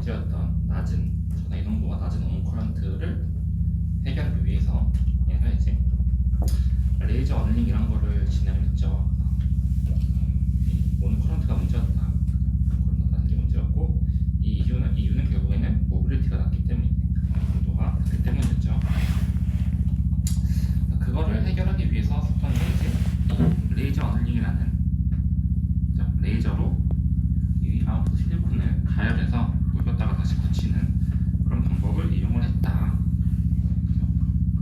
문제였던 낮은 전화 이동도가 낮은 온 커런트를 해결하기 위해서 얘가 이제 레이저 어닝 이런 거를 진행을 했죠. 온 커런트가 문제였다. 커런트가 게 문제였고 이유는 결국에는 모빌리티가 낮기 때문인데 이동도가 낮기 때문이었죠. 그거를 해결하기 위해서 썼던 게 이제 레이저 어닝이라는 레이저로 이 아웃풋 실리콘을 가열해서 녹였다가 다시 굳히는 그런 방법을 이용을 했다.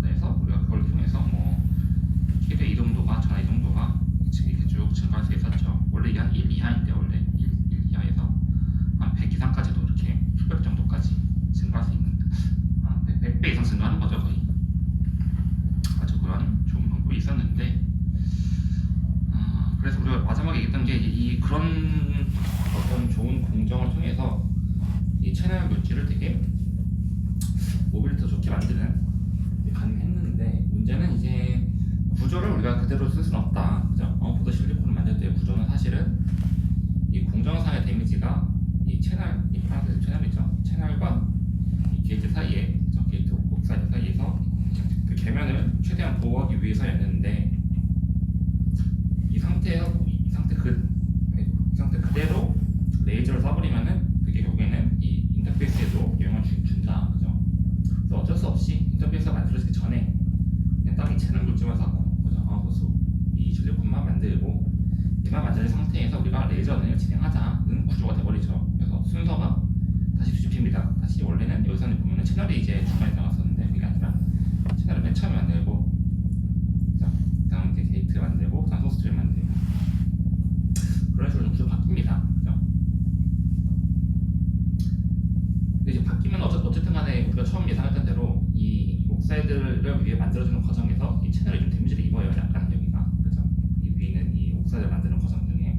그래서 우리가 그걸 통해서 뭐 최대 이동도가 전화 이동도가 이렇게 쭉 증가할 수 있었죠. 원래 이게 한 1 이하인데 원래 1 이하에서 한 100 이상까지도 이렇게 수백 정도까지 증가할 수 있는 100배 이상 증가하는 거죠 거의. 아주 그런 좋은 방법이 있었는데 그래서 우리가 마지막에 얘기했던 게 이 그런 어떤 좋은 공정을 통해서 이 채널 물질을 되게 모빌리티 좋게 만드는 게 가능했는데 문제는 이제 구조를 우리가 그대로 쓸 수는 없다. 그죠? 아웃풋 실리콘을 만들 때의 구조는 사실은 이 공정상의 데미지가 이 채널, 이 파란색 채널이죠. 채널과 이 게이트 사이에, 게이트 옥사이드 사이에서 그 계면을 최대한 보호하기 위해서였는데 이 상태 그대로 레이저를 써버리면은 그게 결국에는 이 인터페이스에도 영향을 준다, 그죠? 그래서 어쩔 수 없이 인터페이스가 만들어지기 전에 그냥 딱 이 채널 물질만 쌓고, 그죠? 이 실리콘만 만들고 이만 만들어진 상태에서 우리가 레이저를 진행하자는 구조가 돼버리죠. 그래서 순서가 다시 뒤집힙니다. 다시 원래는 여기서는 보면은 채널이 이제 중간에 나갔었는데 그게 아니라 채널을 맨 처음에 만들고, 그다음 이제 게이트 만들고, 그다음 소스트를 만들고. 그런 식으로 좀 바뀝니다. 그죠? 근데 이제 바뀌면 어쨌든 간에 우리가 처음 예상했던 대로 이 옥사이드를 위해 만들어지는 과정에서 이 채널이 좀 데미지를 입어요. 약간 여기가. 그죠? 이 위는 이 옥사이드를 만드는 과정 중에.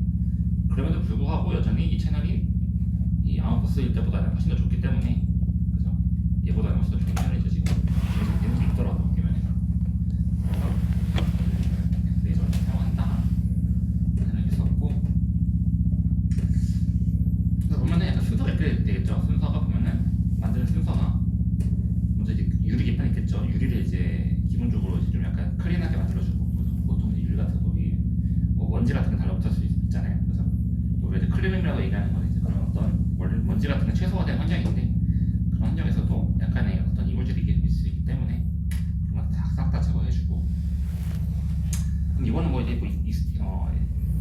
그럼에도 불구하고 여전히 이 채널이 이 아웃풋일 때보다는 훨씬 더 좋기 때문에, 그죠? 얘보다는 훨씬 더 좋은 채널이죠, 지금. 데미지 있더라도, 보면은. 레이저를 사용한다. 이렇게 썼고. 보면은 약간 순서가 이렇게 되겠죠. 순서가 보면은 만드는 순서가 먼저 이제 유리 계판 있겠죠. 유리를 이제 기본적으로 이제 좀 약간 클린하게 만들어주고, 보통 이제 유리 같은 거 위에 뭐 먼지 같은 거 달라붙을 수 있잖아요. 그래서 우리가 이제 클리닝이라고 얘기하는 건 이제 그런 어떤 먼지 같은 게 최소화된 환경인데 그런 환경에서도 약간의 어떤 이물질이 있을 수 있기 때문에 싹 다 제거해주고. 그럼 이거는 뭐 이제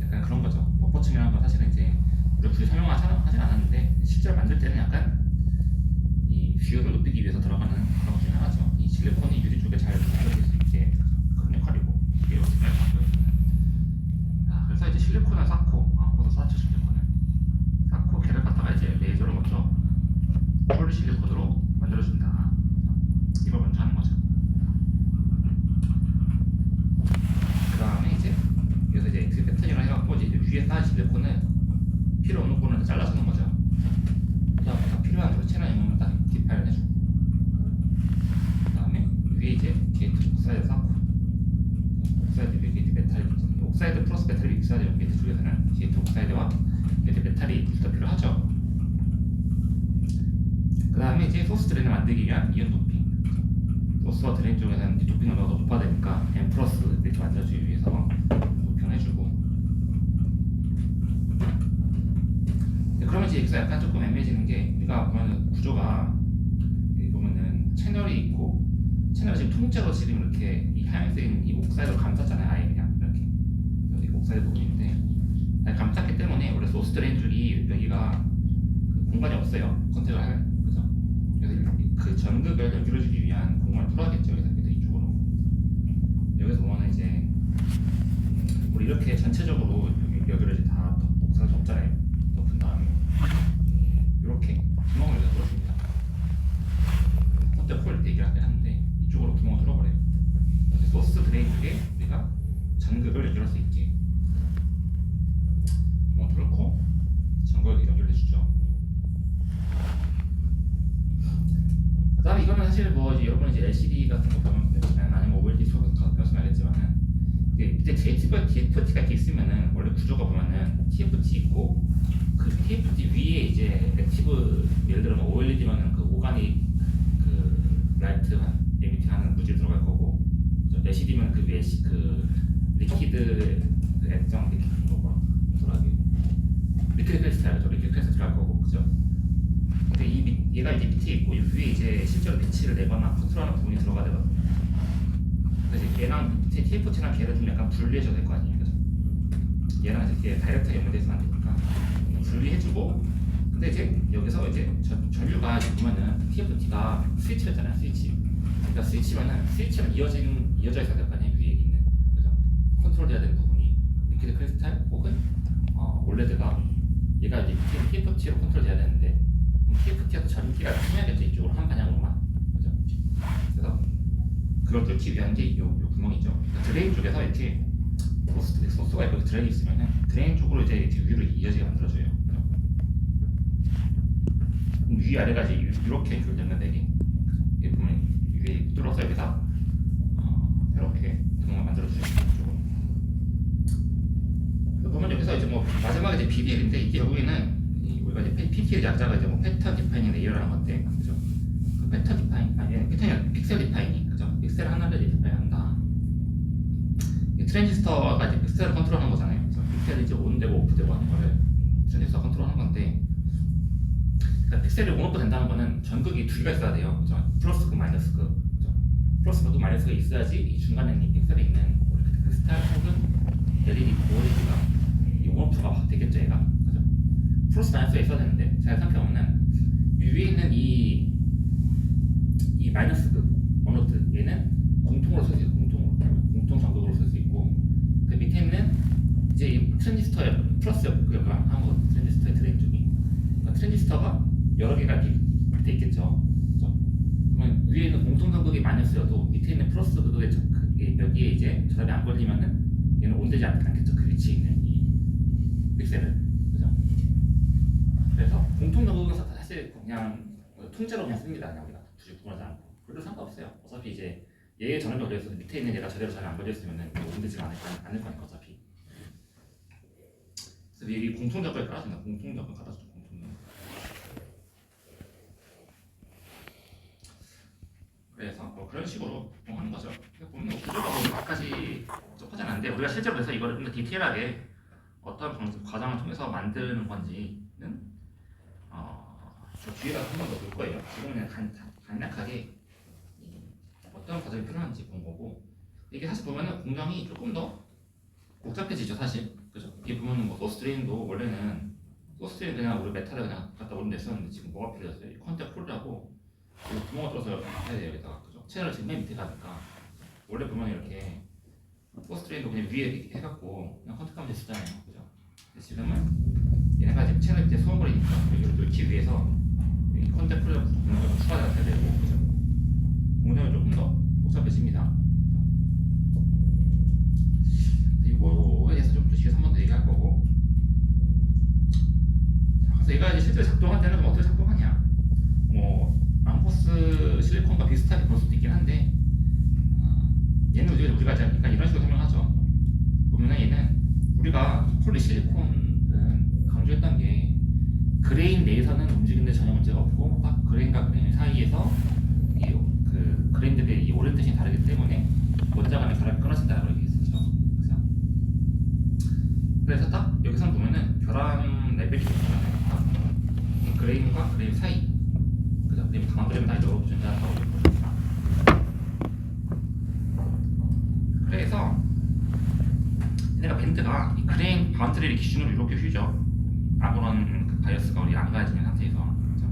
약간 그런 거죠. 버퍼층이라는 건 사실은 이제 우리가 굳이 설명하진 않았는데 실제로 만들 때는 약간 이 비율을 높이기 위해서 들어가는 그런 것 중에 하나죠. 이 실리콘이 유리 쪽에 잘 만들어질 수 있게 그런 역할이고 이게 어떻게 그래서 이제 실리콘을 쌓고 쌓죠. 실리콘을 쌓고 걔를 갖다가 이제 레이저로 먼저 폴리 실리콘으로 만들어준다. 이걸 먼저 하는 거죠. 그 다음에 이제 여기서 이제 엑스 패턴이라고 해갖고 이제 위에 쌓인 실리콘을 필요 없는 거는 잘라주는 거죠. 그다음에 필요한 그 채널 있는 딱 디파일을 해주고, 그다음에 위에 이제 게이트 옥사이드 쌓고, 옥사이드 위에 게이트 메탈, 옥사이드 플러스 메탈이 믹스하죠. 게이트 쪽에서는 게이트 옥사이드와 게이트 메탈이 둘 다 필요하죠. 그다음에 이제 소스 드레인을 만들기 위한 이온 도핑. 소스와 드레인 쪽에서는 도핑 농도가 높아야 되니까 M 플러스 이렇게 만들어주기 위해서 도핑을 해주고. 그러면 이제 여기서 약간 조금 애매해지는 게, 우리가 보면은 구조가 여기 보면은 채널이 있고, 채널이 지금 통째로 지금 이렇게 이 하얀색 이 옥사이드로 감쌌잖아요. 아예 그냥 이렇게 여기 옥사이드 부분인데 감쌌기 때문에 원래 소스 드레인 쪽이 여기가 그 공간이 없어요. 컨택을 할, 그죠? 그래서 그 전극을 연결해 주기 위한 공간을 풀어야겠죠. 그래서 이쪽으로 여기서 보면은 이제 우리 이렇게 전체적으로 여기를 이제 다 옥사이드 없잖아요. 덮은 다음에 이렇게 구멍을 뚫어줍니다. 콘테 폴 얘기를 하긴 하는데 이쪽으로 구멍을 뚫어버려요. 소스 드레인 쪽에 우리가 전극을 연결할 수 있게 구멍 뚫고 전극을 연결해주죠. 그 다음에 이거는 사실 뭐 이제 여러분 이제 LCD 같은 거 보면 아니면 OLED 수업에서 배웠으면 알겠지만은 밑에 TFT가 이렇게 있으면은 원래 구조가 보면은 TFT 있고 그 TFT 위에 이제 액티브, 예를 들어 뭐 얘가 이제 밑에 있고 이 위에 이제 실제로 배치를 내거나 컨트롤하는 부분이 들어가야 되거든요. 그래서 이제 얘랑 밑에 TFT랑 걔를 좀 약간 분리해줘야 될 거 아니에요, 그죠? 얘랑 이제 다이렉트하게 연결돼서 안 되니까 분리해주고, 근데 이제 여기서 이제 전류가 이제 보면은 TFT가 스위치였잖아요, 스위치. 그러니까 스위치는 이어져 있어야 될 거 아니에요, 위에 있는, 그죠? 컨트롤돼야 되는 부분이 리퀴드 크리스탈 혹은 올레드가 얘가 이제 TFT로 컨트롤돼야 되는데 TFT가 또 전기가 통해야겠죠, 이쪽으로 한 방향으로만, 그죠? 그래서 그걸 뚫기 위한 게 요 구멍이죠. 그러니까 드레인 쪽에서 이렇게 소스가 이렇게 드레인이 있으면은 드레인 쪽으로 이제 위로 이어지게 만들어줘요. 그죠? 위 아래가 이제 이렇게 연결되는 이게 보면 위에 뚫어서 여기다 이렇게 구멍을 만들어주죠. 보면 여기서 이제 뭐 마지막에 이제 BDL인데 이게 결국에는 우리가 이제 PT의 약자가 이제 뭐 패턴 디파이닝 레이어라는 건데, 그죠? 그 패턴 디파이닝 패턴이 픽셀 디파이닝, 그죠? 픽셀 하나를 디파이닝한다. 트랜지스터가 이제 픽셀을 컨트롤하는 거잖아요. 그래서 픽셀이 이제 온되고 오프되고 하는 거를 트랜지스터가 컨트롤하는 건데, 그러니까 픽셀이 온오프 된다는 거는 전극이 두 개가 있어야 돼요, 그죠? 플러스극 마이너스극, 그죠? 플러스극 마이너스극이 있어야지 이 중간에 있는 픽셀에 있는 크리스탈 혹은 LED OLED가 이 온오프가 확 되겠죠, 얘가, 그죠? 플러스 마이너스가 있어야 되는데 잘 생각해보면 위에 있는 이 마이너스극 어노드 얘는 공통으로 쓸 수 있고 공통 전극으로 쓸 수 있고, 그 밑에 있는 이제 이 트랜지스터의 플러스 역할을 하는 거, 트랜지스터의 드레인 쪽이, 그러니까 트랜지스터가 여러 개가 이렇게 밑에 있겠죠. 그렇죠? 그러면 위에 있는 공통 전극이 마이너스여도 밑에 있는 플러스 극의 여기에 이제 전압이 안 걸리면은 얘는 온되지 않겠죠. 그 위치에 있는 이 픽셀을, 그죠? 그래서 공통 전극은 사실 그냥 통째로 그냥 씁니다. 그냥 우리가 굳이 구분하지 않고. 그래도 상관없어요. 어차피 이제 얘의 전압이 걸려있어서 밑에 있는 얘가 제대로 잘 안 걸려있으면은 온되지가 않을 거니까 어차피. 그래서 이 공통 전극을 깔아준다. 공통 전극 깔아주죠. 공통 전극. 그래서 뭐 그런 식으로 하는 거죠. 보면 구조가 뭐 몇가지 접하진 않는데 우리가 실제로 그래서 이거를 좀 더 디테일하게 어떤 과정을 통해서 만드는 건지는 저 뒤에다 한 번 더 볼 거예요. 지금은 그냥 간략하게 어떤 과정이 필요한지 본 거고, 이게 사실 보면은 공정이 조금 더 복잡해지죠, 사실. 그죠? 이게 보면은 뭐 소스 드레인도 원래는 소스 드레인 그냥 우리 메탈을 그냥 갖다 올리면 됐었는데 지금 뭐가 필요했어요? 컨택 폴이라고 구멍을 뚫어서 해야 돼요, 여기다가. 그죠? 채널을 지금 맨 밑에 가니까 원래 보면 이렇게 소스 드레인도 그냥 위에 이렇게 해갖고 그냥 컨택하면 됐었잖아요, 그죠? 근데 지금은 얘네가 지금 채널 밑에 소음물이니까 여기를 뚫기 위해서 이 컨택 폴을 공정을 추가해야 되고, 그죠? 공정이 조금 더 복잡해집니다. 이거에 대해서 좀 뒤에서 한 번 더 얘기할 거고, 자, 그래서 얘가 이제 실제로 작동할 때는 어떻게 작동하냐, 뭐 람포스 실리콘과 비슷하게 볼 수도 있긴 한데, 얘는 우리가 약간 이런 식으로 설명하죠. 보면은 얘는 우리가 폴리실리콘은 강조했던 게 그레인 내에서는 움직이는데 전혀 문제가 없고 딱 그레인과 그레인 사이에서 그 그레인들의 이 오리엔테이션이 다르기 때문에 원자 간의 결합이 끊어진다고 얘기했었죠. 그래서 딱 여기서 보면은 결함 레벨이 있잖아요. 그레인과 그레인 사이, 그죠? 강한 그레인 다 여러 존재한다고 얘기했거든요. 그래서 얘네가 밴드가 이 그레인 바운드리를 기준으로 이렇게 휘죠. 아무런 그 바이어스가 우리 안 가해지는 상태에서, 그죠?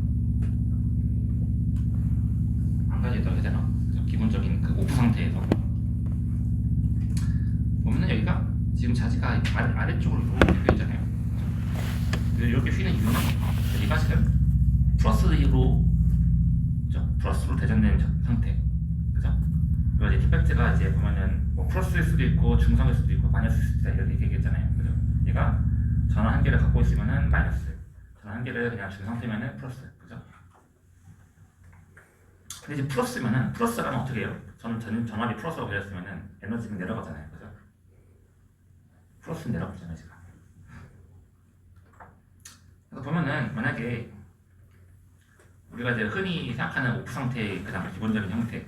안 가해졌다고 해야 되나? 그죠? 기본적인 그 오프 상태에서 보면은 여기가 지금 자지가 아래쪽으로 이렇게 휘어있잖아요. 이렇게 휘는 이유는 얘가 지금 플러스로, 그죠? 플러스로 대전된 상태, 그죠? 그리고 이제 디펙트가 이제 보면은 뭐 플러스일 수도 있고 중성일 수도 있고 마이너스일 수도 있다 이렇게 얘기했잖아요, 그죠? 얘가 전원 한 개를 갖고 있으면은 마이너스, 전원 한 개를 그냥 준 상태면은 플러스, 그죠? 근데 이제 플러스면은 플러스라면 어떻게 해요? 전압이 플러스라고 되었으면은 에너지는 내려가잖아요, 그죠? 플러스는 내려가잖아요, 지금. 그래서 보면은 만약에 우리가 이제 흔히 생각하는 오프 상태의 가장 기본적인 형태,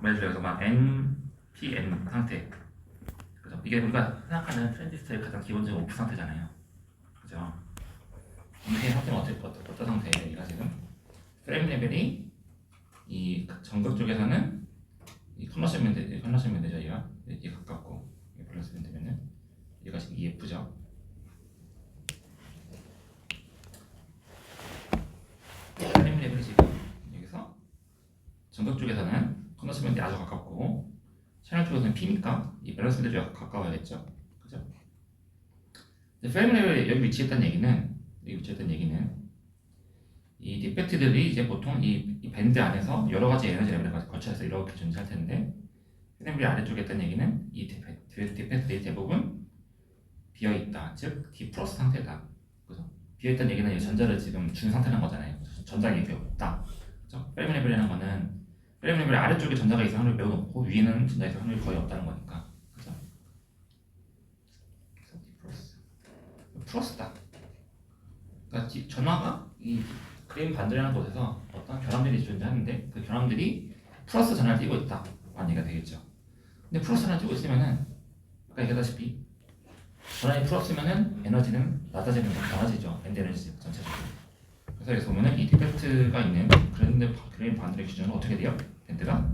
예를 들어서 막 NPN 상태, 그죠? 이게 우리가 생각하는 트랜지스터의 가장 기본적인 오프 상태잖아요, 그죠? 이 상태는 레벨이 이 전극 쪽에서는 이 컨버션 매니저가 이게 가깝고 밸런스 되면은 얘가 지금 EF죠. 프레임 레벨이 지금 여기서 전극 쪽에서는 컨버션 매니저 아주 가깝고 채널 쪽에서는 P니까 이 밸런스 매니저가 가까워야겠죠. 그죠? 프레임 레벨이 여기 위치했다는 얘기는 이 디펙트들이 이제 보통 이 밴드 안에서 여러 가지 에너지 레벨을 거쳐서 이렇게 존재할 텐데 프레임 레벨 아래쪽에 있다는 얘기는 이 디펙트들이 대부분 비어 있다, 즉 D 플러스 상태다. 그죠? 비어 있다는 얘기는 전자를 지금 준 상태라는 거잖아요. 전자가 이렇게 없다. 그죠? 프레임 레벨이라는 거는 프레임 레벨 아래쪽에 전자가 있을 확률이 매우 높고 위에는 전자가 있을 확률이 거의 없다는 거니까. 그죠? 그래서 D 플러스다. 그러니까 전화가 이 그레인 반들이라는 곳에서 어떤 결함들이 존재하는데 그 결함들이 플러스 전화를 띄고 있다 라는 얘기가 되겠죠. 근데 플러스 전화를 띄고 있으면은 아까 얘기했다시피 전환이 플러스면은 에너지는 낮아지죠. 밴드 에너지 전체적으로. 그래서 여기서 보면은 이 디펙트가 있는 그레인 반들의 기준은 어떻게 돼요? 밴드가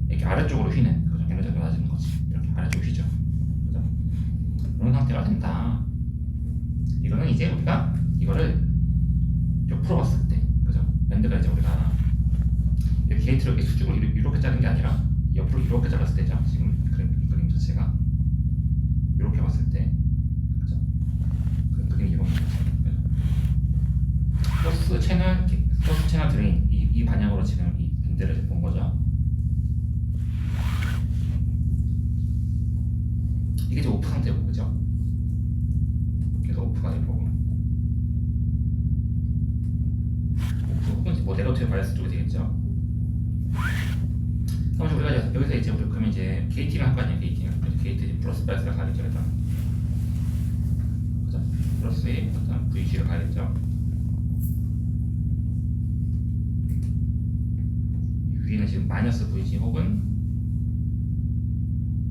이렇게 아래쪽으로 휘는 그죠? 에너지가 낮아지는 거지. 이렇게 아래쪽으로 휘죠. 그죠? 그런 상태가 된다. 이거는 이제 우리가 이거를 옆으로 봤을 때, 그죠? 밴드가 이제 우리가 이렇게 게이트를 이렇게 수직으로 이렇게 자른 게 아니라 옆으로 이렇게 잘랐을 때죠. 지금 그림 자체가 이렇게 봤을 때, 그죠? 그림이 이런 거죠. 소스 채널 드레인 이 방향으로 지금 이 밴드를 본 거죠. 이게 이제 오프 상태고, 그죠? 그래서 오프가 되고. 혹은 뭐 네거티브 바이어스 쪽이 되겠죠. 그럼 우리가 여기서 이제 그러면 이제 게이팅을 할 거 아니에요. 게이트 플러스 바이어스가 가겠죠. 그죠? 플러스의 어떤 VG가 가겠죠. 위에는 지금 마이너스 VG 혹은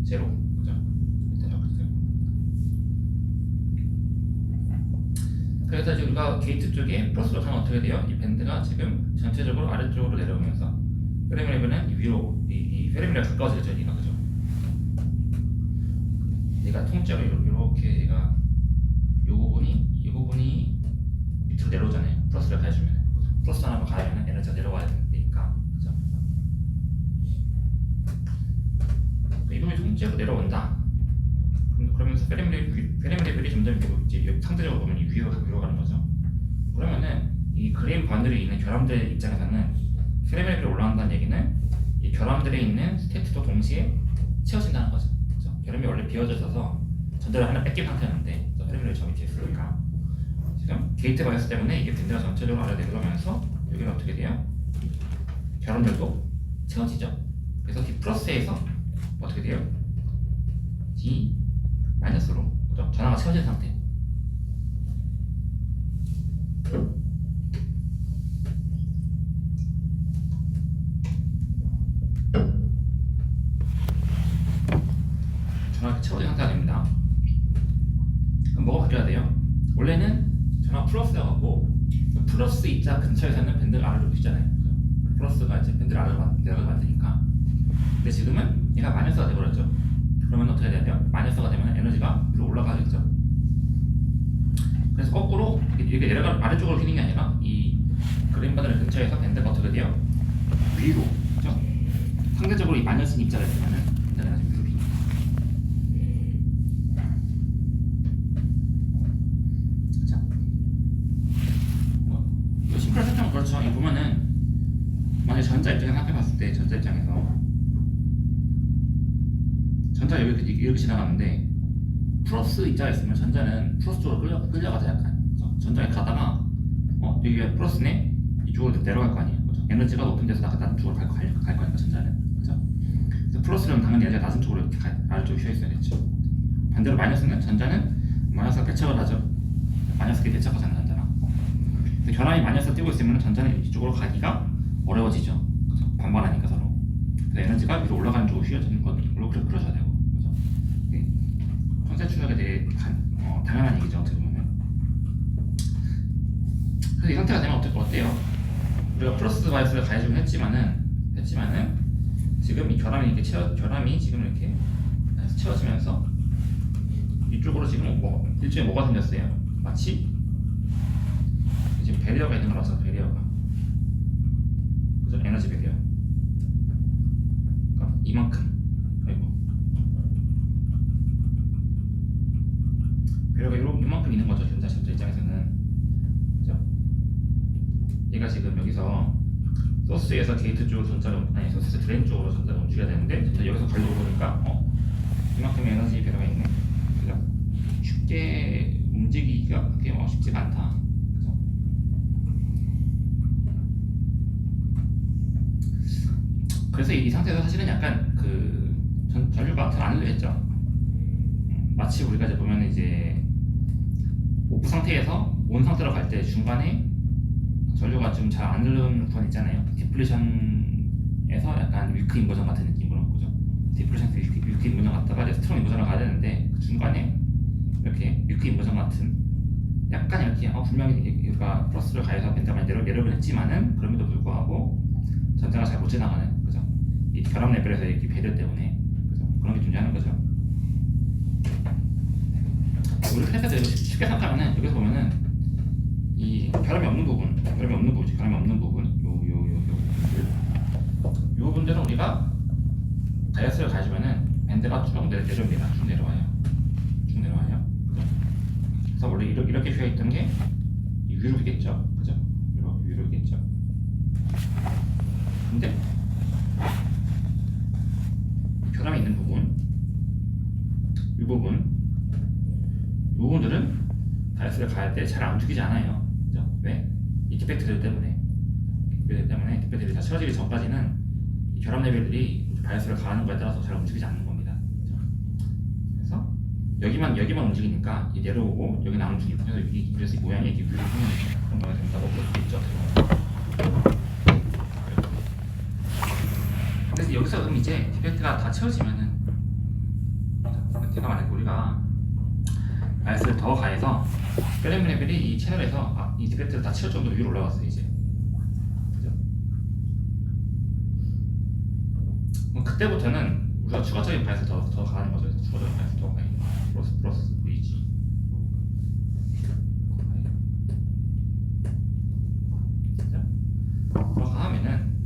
제로, 그죠? 그래서 이제 우리가 게이트 쪽에 플러스로 가면 어떻게 돼요? 이 밴드가 지금 전체적으로 아래쪽으로 내려오면서 프레임 레벨은 위로 이 프레임 레벨 가까워지죠, 얘가. 그죠? 얘가 통째로 이렇게 얘가 이 부분이 밑으로 내려오잖아요. 플러스를 가해주면, 그죠? 플러스 하나만 가하면 에너지가 내려와야 되니까, 그죠? 이 부분이 통째로 내려온다. 그러면서 프레임 레벨이 점점 이제 상대적으로 보면 위로 가는 거죠. 그러면은 이 그레인 바운드리에 있는 결함들 입장에서는 프레임 레벨이 올라간다는 얘기는 이 결함들에 있는 스테이트도 동시에 채워진다는 거죠. 그렇죠? 결함이 원래 비어져 있어서 전자를 하나 뺏긴 상태였는데 프레임 레벨이 저 밑에 있으니까 지금 게이트 바이어스 때문에 이게 밴드가 전체적으로 아래 내려가면서 여기는 어떻게 돼요? 결함들도 채워지죠. 그래서 D 플러스에서 어떻게 돼요? D 마이너스로, 그죠? 전화가 채워진 상태. 전화가 채워진 상태가 됩니다. 그럼 뭐가 바뀌어야 돼요? 원래는 전화 플러스여갖고 플러스 입자 근처에서는 밴드가 아래로 휘잖아요. 플러스가 이제 밴드를 아래로 내려가게 만드니까. 근데 지금은 얘가 마이너스가 돼버렸죠. 그러면 어떻게 돼야 돼요? 마이너스가 되면 에너지가 위로 올라가겠죠. 그래서 거꾸로 이렇게 아래쪽으로 휘는 게 아니라 이 그린 바늘 근처에서 밴드가 어떻게 돼요? 위로, 그죠? 상대적으로 이 마이너스 입자가 있으면은 밴드가 위로 휘는. 자, 뭐 심플한 설정은 그렇죠. 이 보면은 만약 전자 입장에서 생각해봤을 때 전자 입장에서 전자 여기 이렇게 지나가는데 플러스 입자가 있으면 전자는 플러스 쪽으로 끌려가죠. 약간 전자에 가다가 여기가 플러스네 이쪽으로 내려갈 거 아니에요. 그렇죠? 에너지가 높은 데서 낮은 쪽으로 갈 거니까 전자는, 그렇죠? 그래서 플러스는 당연히 에너지가 낮은 쪽으로 이렇게 아래쪽에 휘어 있어야겠죠. 반대로 마이너스는 전자는 마이너스가 배척을 하죠. 마이너스끼리 배척하잖아요, 전자랑. 결함이 마이너스가 뛰고 있으면 전자는 이쪽으로 가기가 어려워지죠. 그렇죠? 반반하니까 서로. 그래서 에너지가 위로 올라가는 쪽으로 휘어지는 걸로 그러셔야 돼요. 그렇죠? 컨셉 출력에 대해 당연한 얘기죠, 어떻게 보면. 그래서 이 상태가 되면 어때요? 우리가 플러스 바이오스를 가해주긴 했지만은 지금 이 결함이 지금 이렇게 채워지면서 이쪽으로 지금 일종의 뭐가 생겼어요? 마치 지금 배리어가 있는 거라서 배리어가 그죠? 에너지 배리어. 그러니까 이만큼. 아이고. 배리어가 이만큼 있는 거죠. 전자 입장에서는. 그죠? 얘가 지금 여기서 소스에서 게이트 쪽으로 소스에서 드레인 쪽으로 전자를 움직여야 되는데 여기서 걸리고 보니까 이만큼의 에너지 배려가 있네. 그죠? 쉽게 움직이기가 그렇게 쉽지가 않다. 그죠? 그래서 이 상태에서 사실은 약간 그 전류가 잘 안 흘러있죠. 마치 우리가 이제 보면 이제 오프 상태에서 온 상태로 갈 때 중간에 전류가 좀 잘 안 흐르는 구간 있잖아요. 디플레이션에서 약간 위크 인버전 같은 느낌으로, 그죠? 디플레이션 위크 인버전 갔다가 이제 스트롱 인버전을 가야 되는데 그 중간에 이렇게 위크 인버전 같은 약간 이렇게 분명히 얘가 플러스를 가해서 벤트가 내려오긴 했지만은 그럼에도 불구하고 전자가 잘 못 지나가는, 그죠? 이 결합 레벨에서 이렇게 배려 때문에, 그죠? 그런 게 존재하는 거죠. 우리 클래스에서 쉽게 생각하면은 여기서 보면은 이 결함이 없는 부분, 요 부분들은 우리가 바이어스를 가지면은 밴드가 쭉 내려옵니다. 쭉 내려와요. 그래서 원래 이렇게 휘어있던 게 위로겠죠, 그죠? 위로겠죠. 근데 결함이 있는 부분, 이 부분들은 바이어스를 가할 때 잘 안 움직이지 않아요. 그죠? 왜? 이 디펙트들 때문에. 디펙트들이 다 채워지기 전까지는 이 결합 레벨들이 바이어스를 가하는 거에 따라서 잘 움직이지 않는 겁니다. 그죠? 그래서 여기만 움직이니까 이 내려오고 여기는 안 움직이고, 그래서 이 모양이 이렇게 위로 그런 거가 된다고 볼 수 있죠. 그래서 여기서 이제 디펙트가 다 채워지면은, 제가 만약에 우리가 바이어스를 더 가해서 결합 레벨이 이 채널에서 이 디펙트를 다 채울 정도로 위로 올라갔어요. 이제. 그죠? 그때부터는 우리가 추가적인 바이어스 더 가는 거죠. 추가적인 바이어스 더 가는 플러스 VG. 더 가하면은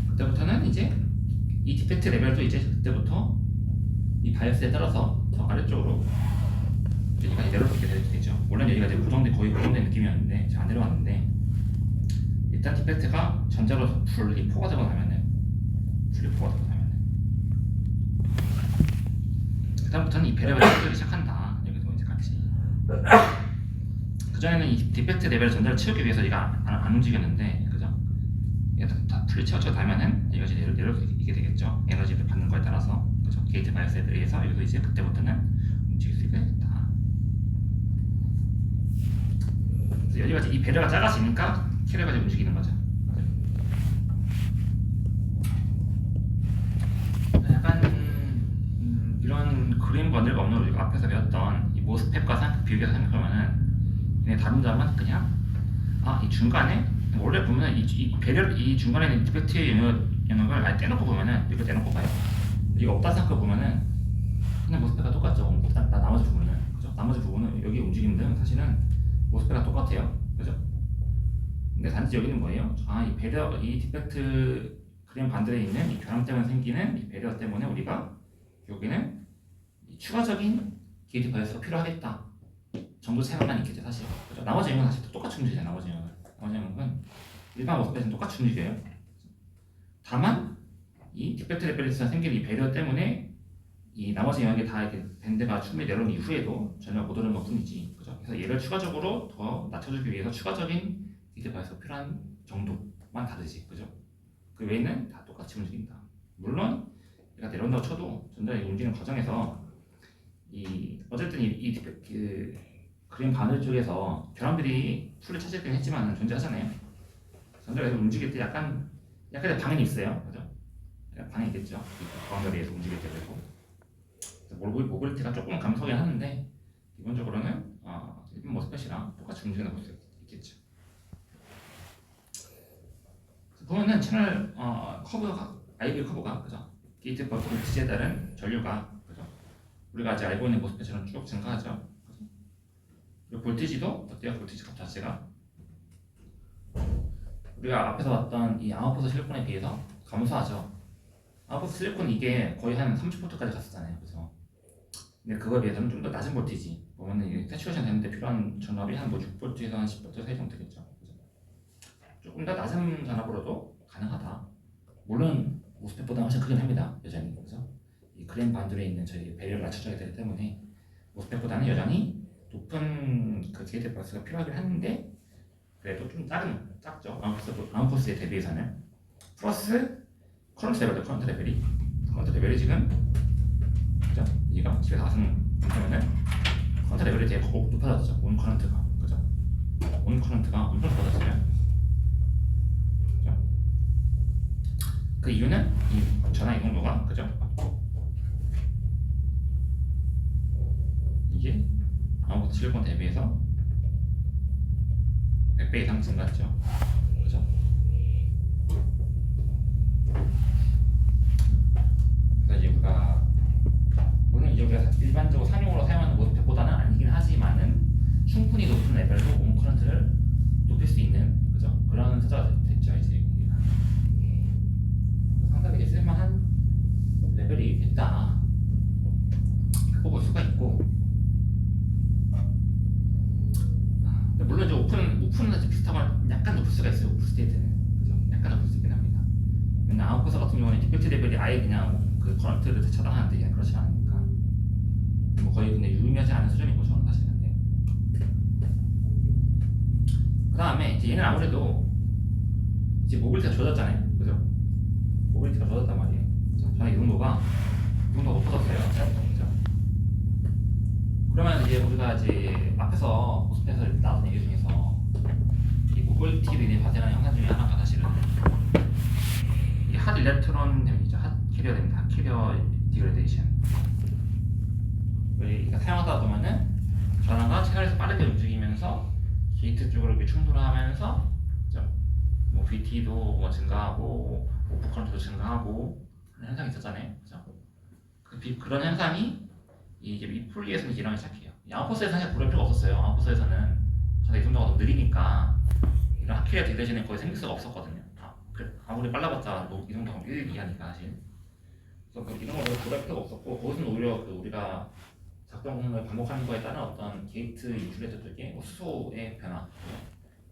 그때부터는 이제 이 디펙트 레벨도 이제 그때부터 이 바이어스에 따라서 더 아래쪽으로 여기가 내려오게 되죠. 원래는 여기가 이제 거의 고정된 느낌이었는데 잘 안 내려왔는데, 일단 디펙트가 전자로 분리포가 되고 나면은 그다음부터는 이 배려가 채워지기 시작한다. 여기서 이제 같이. 그전에는 이 디펙트 레벨 전자를 채우기 위해서 얘가 안 움직였는데, 그죠? 얘가 다 분리 채워져 가면은 얘가 이제 내려오게 되겠죠. 에너지를 받는 거에 따라서, 그죠? 게이트 바이어스에 의해서 여기서 이제 그때부터는 움직일 수 있게 됐다. 그래서 여기가 이 배려가 작아지니까 캐리어가 이제 움직이는 거죠. 약간 이런 그림 건들과 없는 우리가 앞에서 배웠던 이 모스펫과 비교해서 생각하면은 그냥 다른 점은 그냥 이 중간에 원래 보면은 이 중간에 있는 디펙트의 영역을 아예 떼놓고 보면은 이거 떼놓고 봐요. 이거 없다 생각해 보면은 그냥 모스펫과 똑같죠. 나머지 부분은, 그죠? 나머지 부분은 여기 움직임들은 사실은 모스펫과 똑같아요, 그죠? 근데 단지 여기는 뭐예요? 이 디펙트 그림 반대에 있는 이 결함 때문에 생기는 이 배리어 때문에 우리가 여기는 추가적인 게이트 바이어스가 필요하겠다 정도 생각만 있겠죠, 사실. 그죠? 나머지 영역은 사실 똑같이 움직여요. 나머지 영역은 일반 모스펫은 똑같이 움직여요. 다만 이 디펙트 레벨에서 생긴 이 배리어 때문에 이 나머지 영역에 다 이렇게 밴드가 충분히 내려온 이후에도 전혀 못 오는 것 뿐이지, 그죠? 그래서 얘를 추가적으로 더 낮춰주기 위해서 추가적인 게이트 바이어스가 필요한 정도만 다르지, 그죠? 그 외에는 다 똑같이 움직인다. 물론 얘가 내려온다고 쳐도 전자의 움직이는 과정에서 어쨌든 그 그림 바늘 쪽에서 결함들이 풀을 차지했긴 했지만 존재하잖아요. 전자가 움직일 때 약간 방향이 있어요, 그죠? 방향이 있겠죠. 바운더리에서 움직일 때 그리고 모빌리티가 조금 감소하긴 하는데 기본적으로는 일반 모스펫이랑 똑같이 움직이는 볼 수 있겠죠. 보면은 채널 커브가 IB 커브가 그죠? 게이트 볼티지에 따른 전류가 그죠? 우리가 아직 알고 있는 모스펫처럼 쭉 증가하죠. 그죠? 그리고 볼티지도 어때요? 볼티지 값 자체가 우리가 앞에서 봤던 이 아웃풋 실리콘에 비해서 감소하죠. 아웃풋 실리콘 이게 거의 한 30V까지 갔었잖아요. 그죠? 근데 그거에 비해서는 좀 더 낮은 볼티지 보면은 이 세츄레이션 되는데 필요한 전압이 한 뭐 6V에서 한 10V 사이 정도 되겠죠. 그죠? 조금 더 낮은 전압으로도 가능하다. 물론 모스펫보다 훨씬 크긴 합니다. 여전히 그죠? 이 그램 반둘에 있는 저희 배열을 낮춰줘야 되기 때문에 모스펫보다는 여전히 높은 그 게이트 박스가 필요하긴 한데 그래도 좀 작죠. 아웃풋에 대비해서는 플러스 커런트 레벨이 지금 그죠? 얘가 집에서 가슴 보면은 커런트 레벨이 되게 높아졌죠. 온 커런트가 그죠? 온 커런트가 엄청 높아졌어요. 그죠? 그 이유는 이 전화 이동도가 그죠? 이게 아웃풋 실리콘 대비해서 100배 이상 증가했죠. 그죠? 그래서 이제 우리가 물론 이제 우리가 일반적으로 상용으로 사용하는 모스펫보다는 아니긴 하지만은 충분히 높은 레벨로 온 커런트를 높일 수 있는 그죠? 그런 소재가 됐죠. 이제 상당히 이제 쓸만한 레벨이 됐다. 볼 수가 있고. 물론 이제 오픈은 비슷하고 약간 높을 수가 있어요. 오픈 스테이트는 그죠? 약간 높을 수 있긴 합니다. 근데 아웃코서 같은 경우는 디펙트 레벨이 아예 그냥 그 커런트를 차단하는데 그냥 그렇지 않으니까 뭐 거의 근데 유의미하지 않은 수준이고 저는 사실인데. 그 다음에 이제 얘는 아무래도 이제 모빌리티가 좋아졌잖아요, 그죠? 모빌리티가 좋아졌단 말이에요. 전화 이동도가 높아졌어요. 그죠? 그러면 이제 우리가 이제 앞에서 모스펫에서 나온 얘기 중에서 이 모빌리티로 인해 발생하는 현상 중에 하나가 사실은 이 핫 일렉트론 데미지죠. 핫 캐리어 됩니다. 캐리어 디그레데이션. 우리가 사용하다 보면은 전화가 채널에서 빠르게 움직이면서 게이트 쪽으로 이렇게 충돌하면서 그죠? 뭐 VT도 뭐 증가하고 오프 커런트도 증가하고 하는 현상이 있었잖아요. 그죠? 그런 현상이 이제 이 풀리에서는 일어나기 시작해요. 아웃포스에서는 사실 그럴 필요가 없었어요. 아웃포스에서는 전화 이동도가 너무 느리니까 이런 핫캐리어 디그레이션이 거의 생길 수가 없었거든요. 아무리 빨라봤자 뭐 이동도가 1 이하니까 사실. 그래서 이런 거를 고려할 필요가 없었고 거기서는 오히려 그 우리가 작동 공간을 반복하는 거에 따른 어떤 게이트 인슐레이터 쪽에 뭐 수소의 변화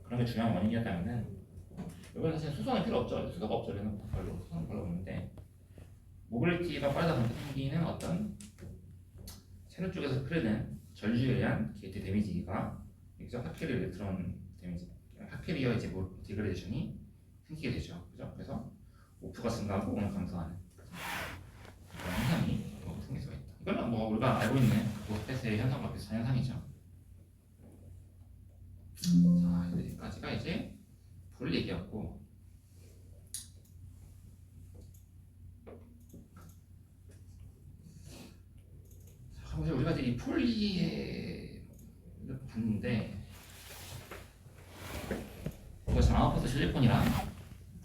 그런 게 중요한 원인이었다면은 여기는 사실 수소는 필요 없죠. 수소가 없죠. 여기는 수소는 별로 없는데 모빌리티가 빠르다 보니까 생기는 어떤 채널 쪽에서 흐르는 전류에 의한 게이트 데미지가 있죠. 핫캐리어 일렉트론 데미지, 핫캐리어 이제 뭐 디그레이션이 생기게 되죠. 그죠? 그래서 오프가 증가하고 오늘 감소하는 그런 현상이 생길 수가 있다. 이거는 뭐 우리가 알고 있는 모스펫의 현상과 비슷한 현상이죠. 자, 여기까지가 이제 볼 얘기였고, 자, 이제 우리가 이제 이 폴리에 봤는데, 이거 지금 아웃풋 실리콘이랑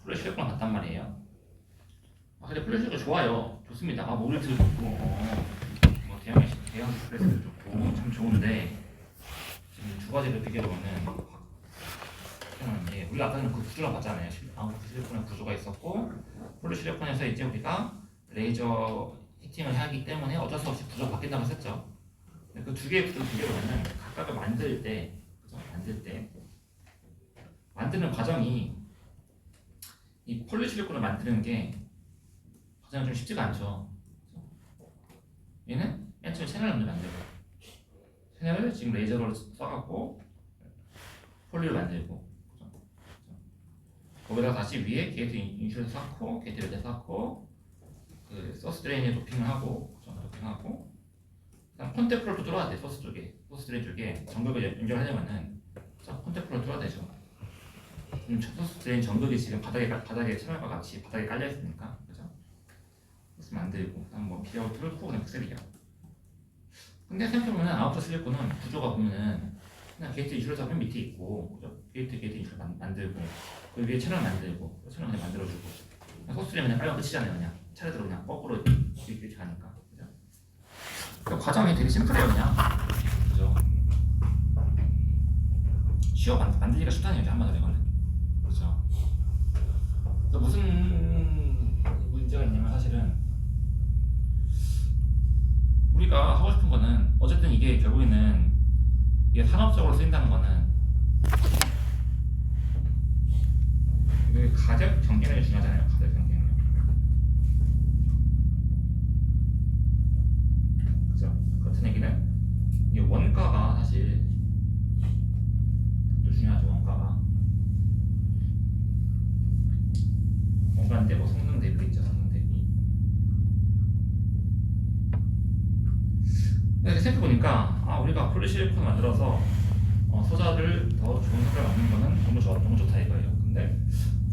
폴리 실리콘 같단 말이에요. 근데 폴리 실리콘 좋아요. 좋습니다. 모빌리티도 좋고, 뭐 대형 스프레스도 좋고, 참 좋은데, 지금 두 가지를 비교해보면은, 우리가 아까는 그 구조를 봤잖아요. 아웃풋 실리콘의 구조가 있었고, 폴리 실리콘에서 이제 우리가 레이저 히팅을 하기 때문에 어쩔 수 없이 구조가 바뀐다고 했죠. 그 두 개의 구조를 비교해보면 각각을 만들 때, 그죠? 만드는 과정이 이 폴리 실리콘을 만드는 게 과정이 좀 쉽지가 않죠. 얘는 맨 처음에 채널을 먼저 만들고, 채널을 지금 레이저로 써갖고 폴리를 만들고, 거기다가 다시 위에 게이트 인슐레이터 쌓고, 게이트 레드 쌓고, 그 소스 드레인에 도핑을 하고, 그다음 컨택터를 뚫어야 돼. 소스 드레인 쪽에 전극을 연결하려면은 컨택터를 뚫어야 되죠. 소스 드레인 전극이 지금 바닥에 채널과 같이 바닥에 깔려 있으니까, 그죠? 그래서 만들고, 그다음 뭐 비어 뚫고 그냥 픽셀이야. 근데 생각해보면 아웃풋 실리콘은 구조가 보면은 그냥 게이트 인슐레이터 맨 밑에 있고, 그죠? 게이트 인슐레이터 만들고, 그 위에 채널 만들고, 채널 그냥 만들어주고, 소스를 그냥 깔면 끝이잖아요. 그냥 차례대로 그냥 거꾸로 이렇게 가니까, 그죠? 그 과정이 되게 심플해요, 그냥. 그죠? 쉬워 만들기가 쉽다는 얘기죠, 한마디로 이거는. 그죠? 그래서 무슨 문제가 있냐면 사실은 우리가 하고 싶은 거는 어쨌든 이게 결국에는 이게 산업적으로 쓰인다는 거는 그 가격 경쟁력이 중요하잖아요. 가격 경쟁력. 그죠? 같은 얘기는 이 원가가 사실 또 중요하죠. 원가인데 뭐 성능 대비 있죠. 성능 대비. 근데 생각해보니까 우리가 폴리실리콘 만들어서 소자를 더 좋은 색깔 만드는 거는 너무 좋다 이거예요. 근데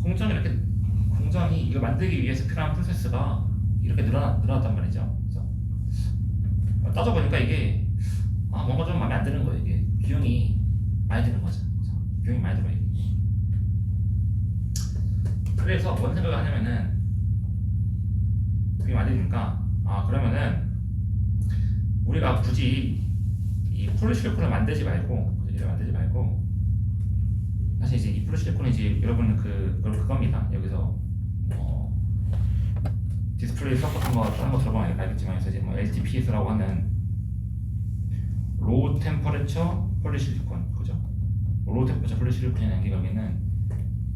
공장이 이걸 만들기 위해서 필요한 프로세스가 이렇게 늘어났단 말이죠. 그래서 따져보니까 이게 뭔가 좀 마음에 안 드는 거예요. 이게 비용이 많이 드는 거죠. 그래서 비용이 많이 들어요. 그래서 뭔 생각을 하냐면은 비용이 많이 드니까 그러면은 우리가 굳이 이 폴리실리콘을 만들지 말고 사실 이제 이 폴리실리콘이 이제 여러분은 그겁니다. 여기서 디스플레이 수업 같은 거 들어보면 알겠지만 이제 뭐 LTPS라고 하는 로우 템퍼레처 폴리실리콘, 그죠? 로우 템퍼레처 폴리실리콘이라는 게 여기는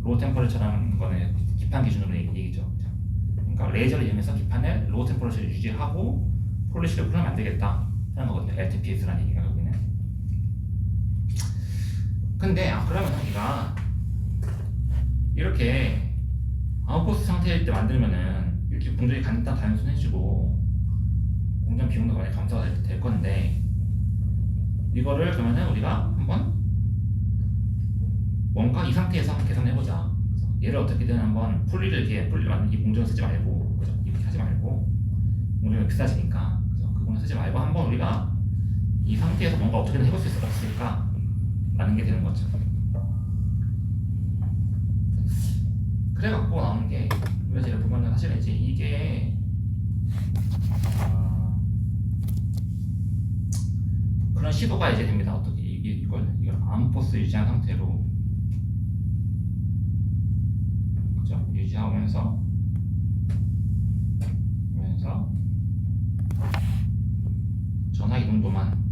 로우 템퍼레처라는 거는 기판 기준으로 얘기죠. 그죠? 그러니까 레이저를 이용해서 기판을 로우 템퍼레처를 유지하고 폴리실리콘을 만들겠다 하는 거거든요. LTPS라는 얘기가 여기는. 근데 그러면 우리가 이렇게 아웃포스 상태일 때 만들면은 이렇게 공정이 간단 단순해지고 공정 비용도 많이 감소가 될 건데 이거를 그러면은 우리가 한번 뭔가 이 상태에서 한번 계산해보자. 얘를 어떻게든 한번 풀리를 만든 이 공정을 쓰지 말고, 그죠? 이렇게 하지 말고 공정이 비싸지니까, 그죠? 그거는 쓰지 말고 한번 우리가 이 상태에서 뭔가 어떻게든 해볼 수 있을까 라는 게 되는 거죠. 그래갖고 나오는 게 그래서 제가 보면은 사실은 이제 이게 그런 시도가 이제 됩니다. 어떻게 이걸 암포스 유지한 상태로, 그죠? 유지하면서 전화 이동도만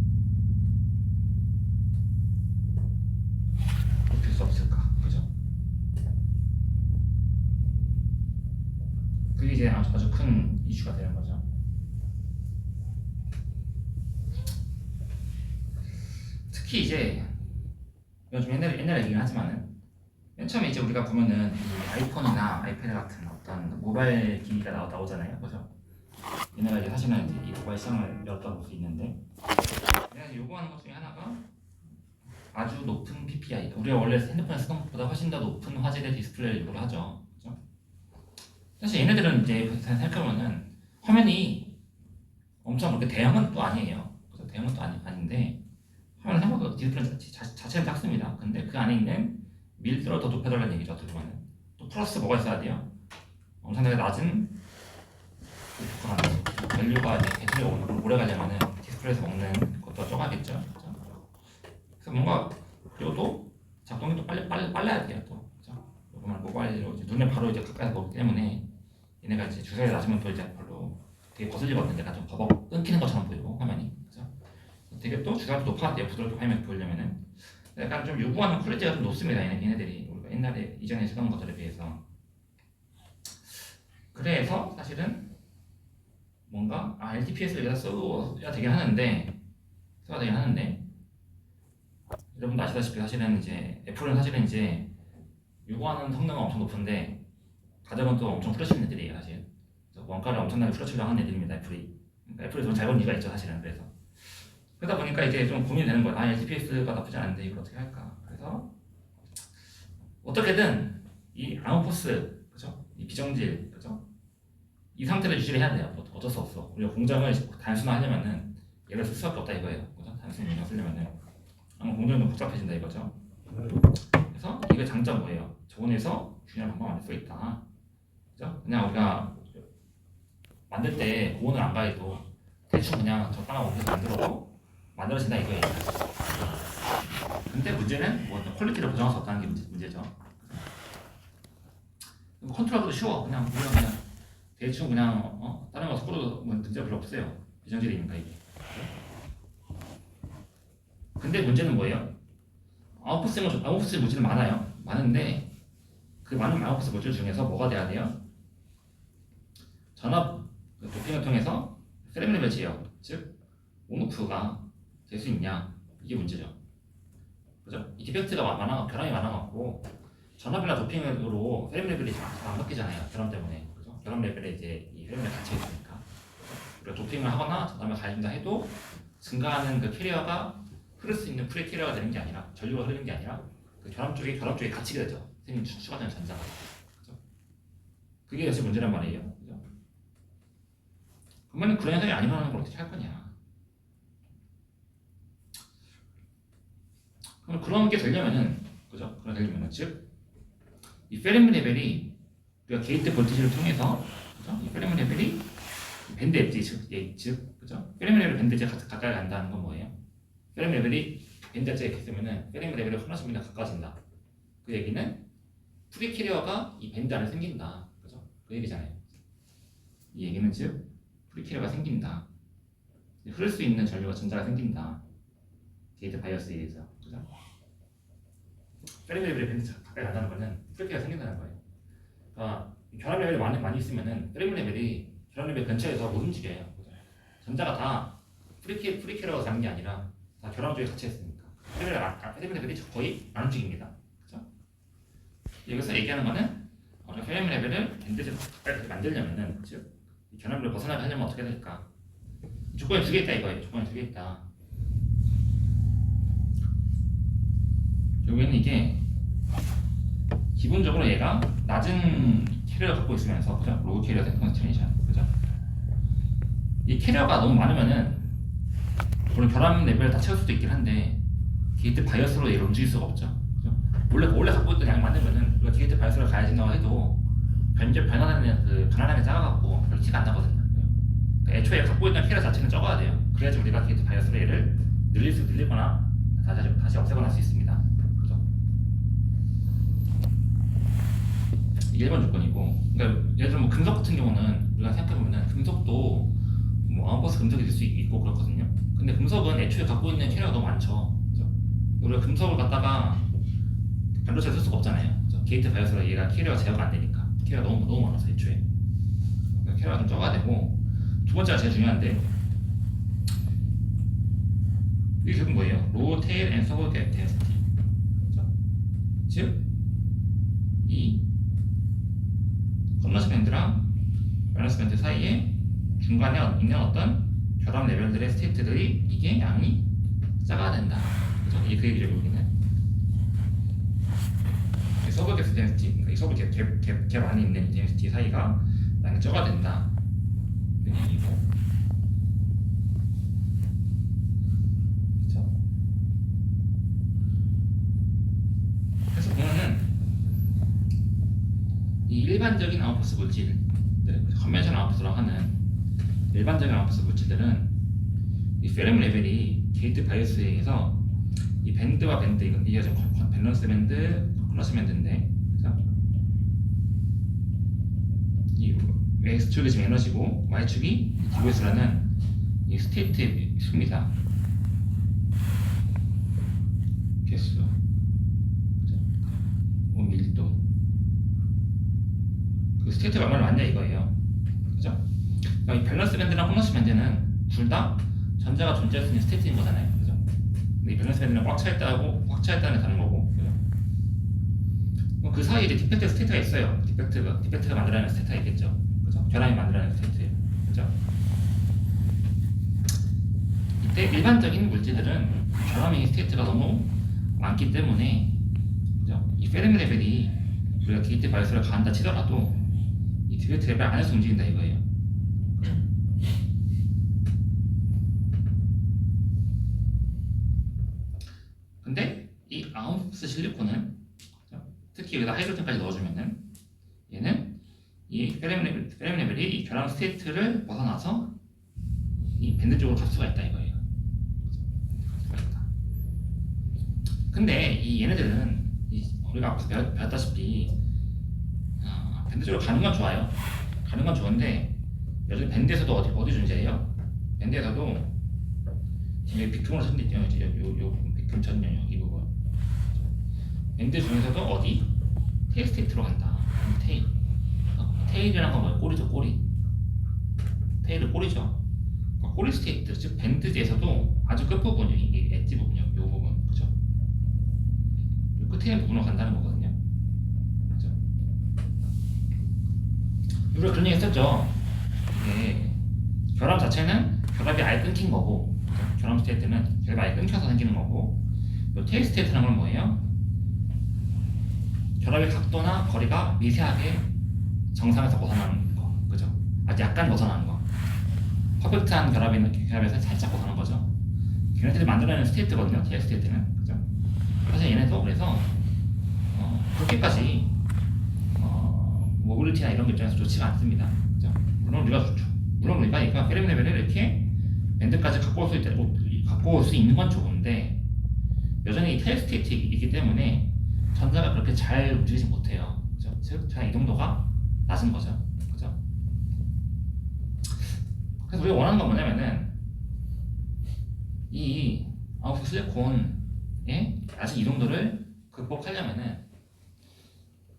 높일 수 없을까, 그죠? 그게 이제 아주 큰 이슈가 되는 거죠. 특히 이제 요즘 옛날 얘기긴 하지만은 맨 처음에 이제 우리가 보면은 이 아이폰이나 아이패드 같은 어떤 모바일 기기가 나오잖아요, 그죠? 얘네가 이제 사실은 이제 이 모바일 시장을 열었다고 볼 수 있는데 내가 요구하는 것 중에 하나가 아주 높은 PPI, 우리가 원래 핸드폰에 쓰던 것보다 훨씬 더 높은 화질의 디스플레이를 요구를 하죠, 그죠? 사실 얘네들은 이제 생각해보면은 화면이 엄청 그렇게 대형은 또 아니에요. 그래서 대형은 또 아닌데 화면은 생각보다 디스플레이 자체는 작습니다. 근데 그 안에 있는 밀도를 더 높여달라는 얘기죠. 어떻게 보면 또 플러스 뭐가 있어야 돼요? 엄청나게 낮은 밸류가 이제 배터리가 오래 가려면은 디스플레이에서 먹는 것도 적하겠죠. 그렇죠? 그래서 뭔가 그리고 또 작동이 또 빨라야 돼요. 또 그렇죠? 보면 모바일로 이제 눈에 바로 이제 가까이서 보기 때문에 얘네가 이제 주사위 낮으면 또 이제 별로 되게 거슬리거든요. 약간 좀 버벅 끊기는 것처럼 보이고 화면이, 그렇죠? 되게 또 주사위도 높아야 돼요. 부드럽게 화면이 보이려면은 약간 좀 요구하는 퀄리티가 좀 높습니다. 얘네들이 우리가 옛날에 이전에 쓰던 것들에 비해서. 그래서 사실은 뭔가 LTPS를 여기다 써야 되긴 하는데 여러분도 아시다시피 사실은 이제 애플은 사실은 이제 요구하는 성능은 엄청 높은데 가격은 또 엄청 후려치는 애들이에요, 사실. 그래서 원가를 엄청나게 후려치려고 하는 애들입니다, 애플이. 그러니까 애플이 돈 잘 번 이유가 있죠, 사실은. 그래서 그러다 보니까 이제 좀 고민이 되는 거예요. LTPS가 나쁘지 않은데 이걸 어떻게 할까? 그래서 어떻게든 이 아웃포스, 그죠? 이 비정질, 그죠? 이 상태를 유지를 해야 돼요. 어쩔 수 없어. 우리가 공정을 단순화하려면은 얘를 쓸 수밖에 없다 이거예요. 그죠? 단순 공정 쓰려면은 공정이 더 복잡해진다 이거죠. 그래서 이거 장점 뭐예요? 저온에서 균열 방법 만들 수 있다. 그죠? 그냥 우리가 만들 때 고온을 안 가해도 대충 그냥 적당한 온도에서 만들어도 만들어진다 이거예요. 근데 문제는 뭐 퀄리티를 보장할 수 없다는 게 문제죠. 컨트롤도 쉬워. 그냥 우리가 그냥 대충 그냥 다른 거 섞어도 뭐 문제 별로 없어요. 비정제되니까 이게. 근데 문제는 뭐예요? 아웃풋 물질은 많아요. 많은데 그 많은 아웃풋 물질 중에서 뭐가 돼야 돼요? 전압 도핑을 통해서 세레모니 배치요. 즉 온오프가 될 수 있냐 이게 문제죠. 그죠? 이 디펙트가 변함이 많아갖고 전압이나 도핑으로 페럼 레벨이 잘 안 바뀌잖아요. 결함 때문에. 그죠? 결함 레벨에 이제 이 페럼이 갇혀 있으니까. 그리고 도핑을 하거나 전압을 가진다 해도 증가하는 그 캐리어가 흐를 수 있는 프리 캐리어가 되는 게 아니라 전류가 흐르는 게 아니라 그 결함 쪽에 갇히게 되죠. 생긴 추가되는 전자가. 그죠? 그게 사실 문제란 말이에요. 그죠? 그러면 그런 현상이 안 일어나는 걸 어떻게 할 거냐? 그럼 그런 게 되려면은 그죠? 그런 되려면은 즉 이 페럼 레벨이 우리가 게이트 볼티지를 통해서 그죠? 이 페럼 레벨이 밴드 엣지 즉 그죠? 페럼 레벨 밴드 엣지가 가까이 간다는 건 뭐예요? 페럼 레벨이 밴드 엣지가 있으면은 페럼 레벨이 하나씩 가까워진다. 그 얘기는 프리 캐리어가 이 밴드 안에 생긴다. 그죠? 그 얘기잖아요. 이 얘기는 즉 프리 캐리어가 생긴다. 흐를 수 있는 전류가 전자가 생긴다. 게이트 바이어스에 의해서 그죠? 페럼 레벨의 밴드 가까이 간다는 거는 프리 캐리어가 생긴다는 거예요. 그러니까 결합 레벨이 많이 있으면은 페럼 레벨이 결합 레벨 근처에서 못 움직여요. 그죠? 전자가 다 프리 캐리어가 가는 게 아니라 다 결합 쪽에 갇혀 있으니까 페럼 레벨이 거의 안 움직입니다. 그죠? 여기서 얘기하는 거는 페럼 레벨을 밴드에서 가까이 만들려면은 즉 결합 레벨을 벗어나게 하려면 어떻게 될까? 조건이 두 개 있다 이거예요. 조건이 두 개 있다. 결국에는 이게 기본적으로 얘가 낮은 캐리어를 갖고 있으면서 그죠? 로우 캐리어 컨스트레이션 그죠? 이 캐리어가 너무 많으면은 물론 결함 레벨을 다 채울 수도 있긴 한데 게이트 바이어스로 얘를 움직일 수가 없죠. 그죠? 원래 갖고 있던 양 많으면은 우리가 게이트 바이어스를 가야진다고 해도 변환하게 작아갖고 별 티가 안 나거든요. 그러니까 애초에 갖고 있는 캐리어 자체는 적어야 돼요. 그래야지 우리가 게이트 바이어스로 얘를 늘리거나 다시 없애거나 할 수 있습니다. 이게 1번 조건이고, 그러니까 예를 들어 뭐 금속 같은 경우는 우리가 생각해보면 금속도 뭐 아웃버스 금속이 될 수 있고 그렇거든요. 근데 금속은 애초에 갖고 있는 캐리어가 너무 많죠. 그죠? 우리가 금속을 갖다가 반도체에 쓸 수가 없잖아요. 그죠? 게이트 바이어스로 얘가 캐리어가 제어가 안 되니까 캐리어가 너무 많아서 애초에 그러니까 캐리어가 좀 적어야 되고, 두 번째가 제일 중요한데 이게 결국 뭐예요? 로우 테일 앤 서브 갭 덴시티. 즉 이 컨버전 밴드랑 밸런스 밴드 사이에 중간에 있는 어떤 결합 레벨들의 스테이트들이 이게 양이 작아야 된다. 그죠? 이게 그 얘기죠. 여기는 서브 갭 덴시티, 그러니까 이 서브 갭 안에 있는 덴시티 사이가 양이 적어야 된다. 그 얘기고. 그죠? 그래서 보면은 이 일반적인 아웃풋 물질, 컨벤셔널 아웃풋이라고 하는 일반적인 아웃풋 물질들은 이 페럼 레벨이 게이트 바이어스에 의해서 이 밴드와 밴드, 이게 좀 밸런스 밴드, 콘버전 밴드인데, 그죠? 이 X축이 지금 에너지고 Y축이 디보이스라는 이 스테이트의 수입니다. 개수, 그죠? 밀도. 그 스테이트가 얼마나 많냐 이거예요. 그죠? 그러니까 이 밸런스 밴드랑 콘버전 밴드는 둘 다 전자가 존재할 수 있는 스테이트인 거잖아요. 그죠? 근데 이 밸런스 밴드는 꽉 차 있다는 게 다른 거고. 그죠? 그 사이에 이제 디펙트 스테이트가 있어요. 디펙트가 만들어내는 스테이트가 있겠죠. 그죠? 결함이 만들어내는 스테이트. 그죠? 이때 일반적인 물질들은 결함의 스테이트가 너무 많기 때문에, 그죠? 이 페럼 레벨이 우리가 게이트 바이어스를 가한다 치더라도 이 디펙트 레벨 안에서 움직인다 이거예요. 근데 이 아웃포스 실리콘은 특히 여기다 하이드로젠까지 넣어주면은 얘는 이 페르미 레벨이 이 결합 스테이트를 벗어나서 이 밴드 쪽으로 갈 수가 있다 이거예요. 근데 이 얘네들은 우리가 앞서 배웠다시피 밴드 쪽으로 가는 건 좋아요. 가는 건 좋은데 요즘 밴드에서도 어디 존재해요? 밴드에서도 지금 여기 비큼으로 쓴 데 있죠. 요 비큼 전면역 이 부분. 밴드 중에서도 어디? 테일 스테이트로 간다. 테일. 테일이란 건 뭐예요? 꼬리죠, 꼬리. 테일은 꼬리죠. 그러니까 꼬리 스테이트, 즉 밴드에서도 아주 끝부분이요. 이게 엣지 부분이요. 요 부분, 그죠? 요 끝에 있는 부분으로 간다는 거거든요. 그죠? 우리가 그런 얘기 했었죠. 이게 결합 자체는 결합이 아예 끊긴 거고, 그죠? 결합 스테이트는 결합이 아예 끊겨서 생기는 거고, 요 테일 스테이트라는 건 뭐예요? 결합의 각도나 거리가 미세하게 정상에서 벗어나는 거, 그죠? 아주 약간 벗어나는 거. 퍼펙트한 결합에서 살짝 벗어나는 거죠. 걔네들이 만들어내는 스테이트거든요, 테일 스테이트는, 그죠? 사실 얘네도 그래서 그렇게까지 모빌리티나 이런 것 입장에서 좋지가 않습니다, 그죠? 물론 우리가 좋죠. 물론 우리가 페르미 레벨을 이렇게 밴드까지 갖고 올 수 있는 건 좋은데 여전히 테일 스테이트이기 때문에 전자가 그렇게 잘 움직이지 못해요. 그죠? 즉, 잘 이동도가 낮은 거죠. 그죠? 그래서 우리가 원하는 건 뭐냐면은 이 아웃풋 실리콘의 낮은 이동도를 극복하려면은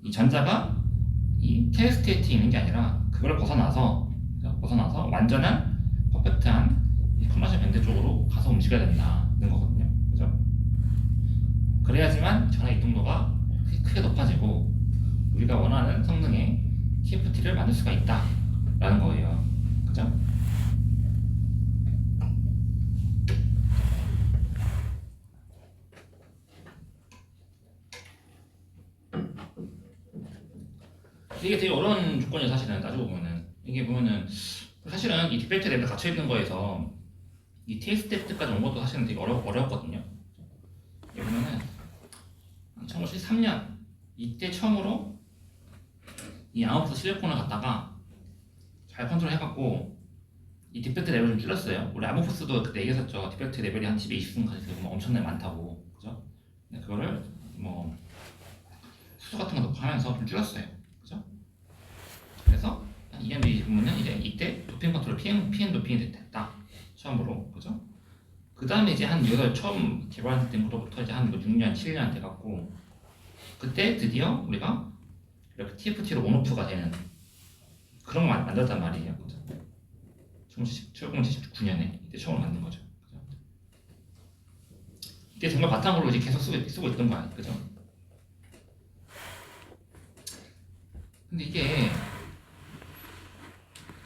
이 전자가 이 테일 스테이트에 있는 게 아니라 그걸 벗어나서 완전한 퍼펙트한 이 커머셜 밴드 쪽으로 가서 움직여야 된다는 거거든요. 그죠? 그래야지만 전화 이동도가 크게 높아지고 우리가 원하는 성능의 TFT를 만들 수가 있다라는 거예요. 그죠? 이게 되게 어려운 조건이에요. 사실은 따지고 보면은 이게 보면은 사실은 이 디펙트 랩에 갇혀 있는 거에서 이 TS 테스트까지 온 것도 사실은 되게 어렵거든요. 여기 보면은 1973년 이때 처음으로 이 아웃풋 실리콘을 갖다가 잘 컨트롤 해갖고 이 디펙트 레벨을 좀 줄였어요. 우리 아모포스도 그때 얘기했었죠. 디펙트 레벨이 한 10에 20승까지 되면 엄청나게 많다고, 그죠? 근데 그거를 뭐 수소 같은 거 넣고 하면서 좀 줄였어요, 그죠? 그래서 EMB 보면은 이제 이때 도핑 컨트롤 PN 도핑이 됐다 처음으로, 그죠? 그 다음에 이제 한 이걸 처음 개발했던 것부터 이제 한 6년, 7년 돼갖고 그때 드디어 우리가 이렇게 TFT로 온오프가 되는 그런 거 만들었단 말이에요, 그죠? 1979년에 이때 처음 만든 거죠, 그죠? 이때 정말 바탕으로 이제 계속 쓰고 있던 거야, 그죠? 근데 이게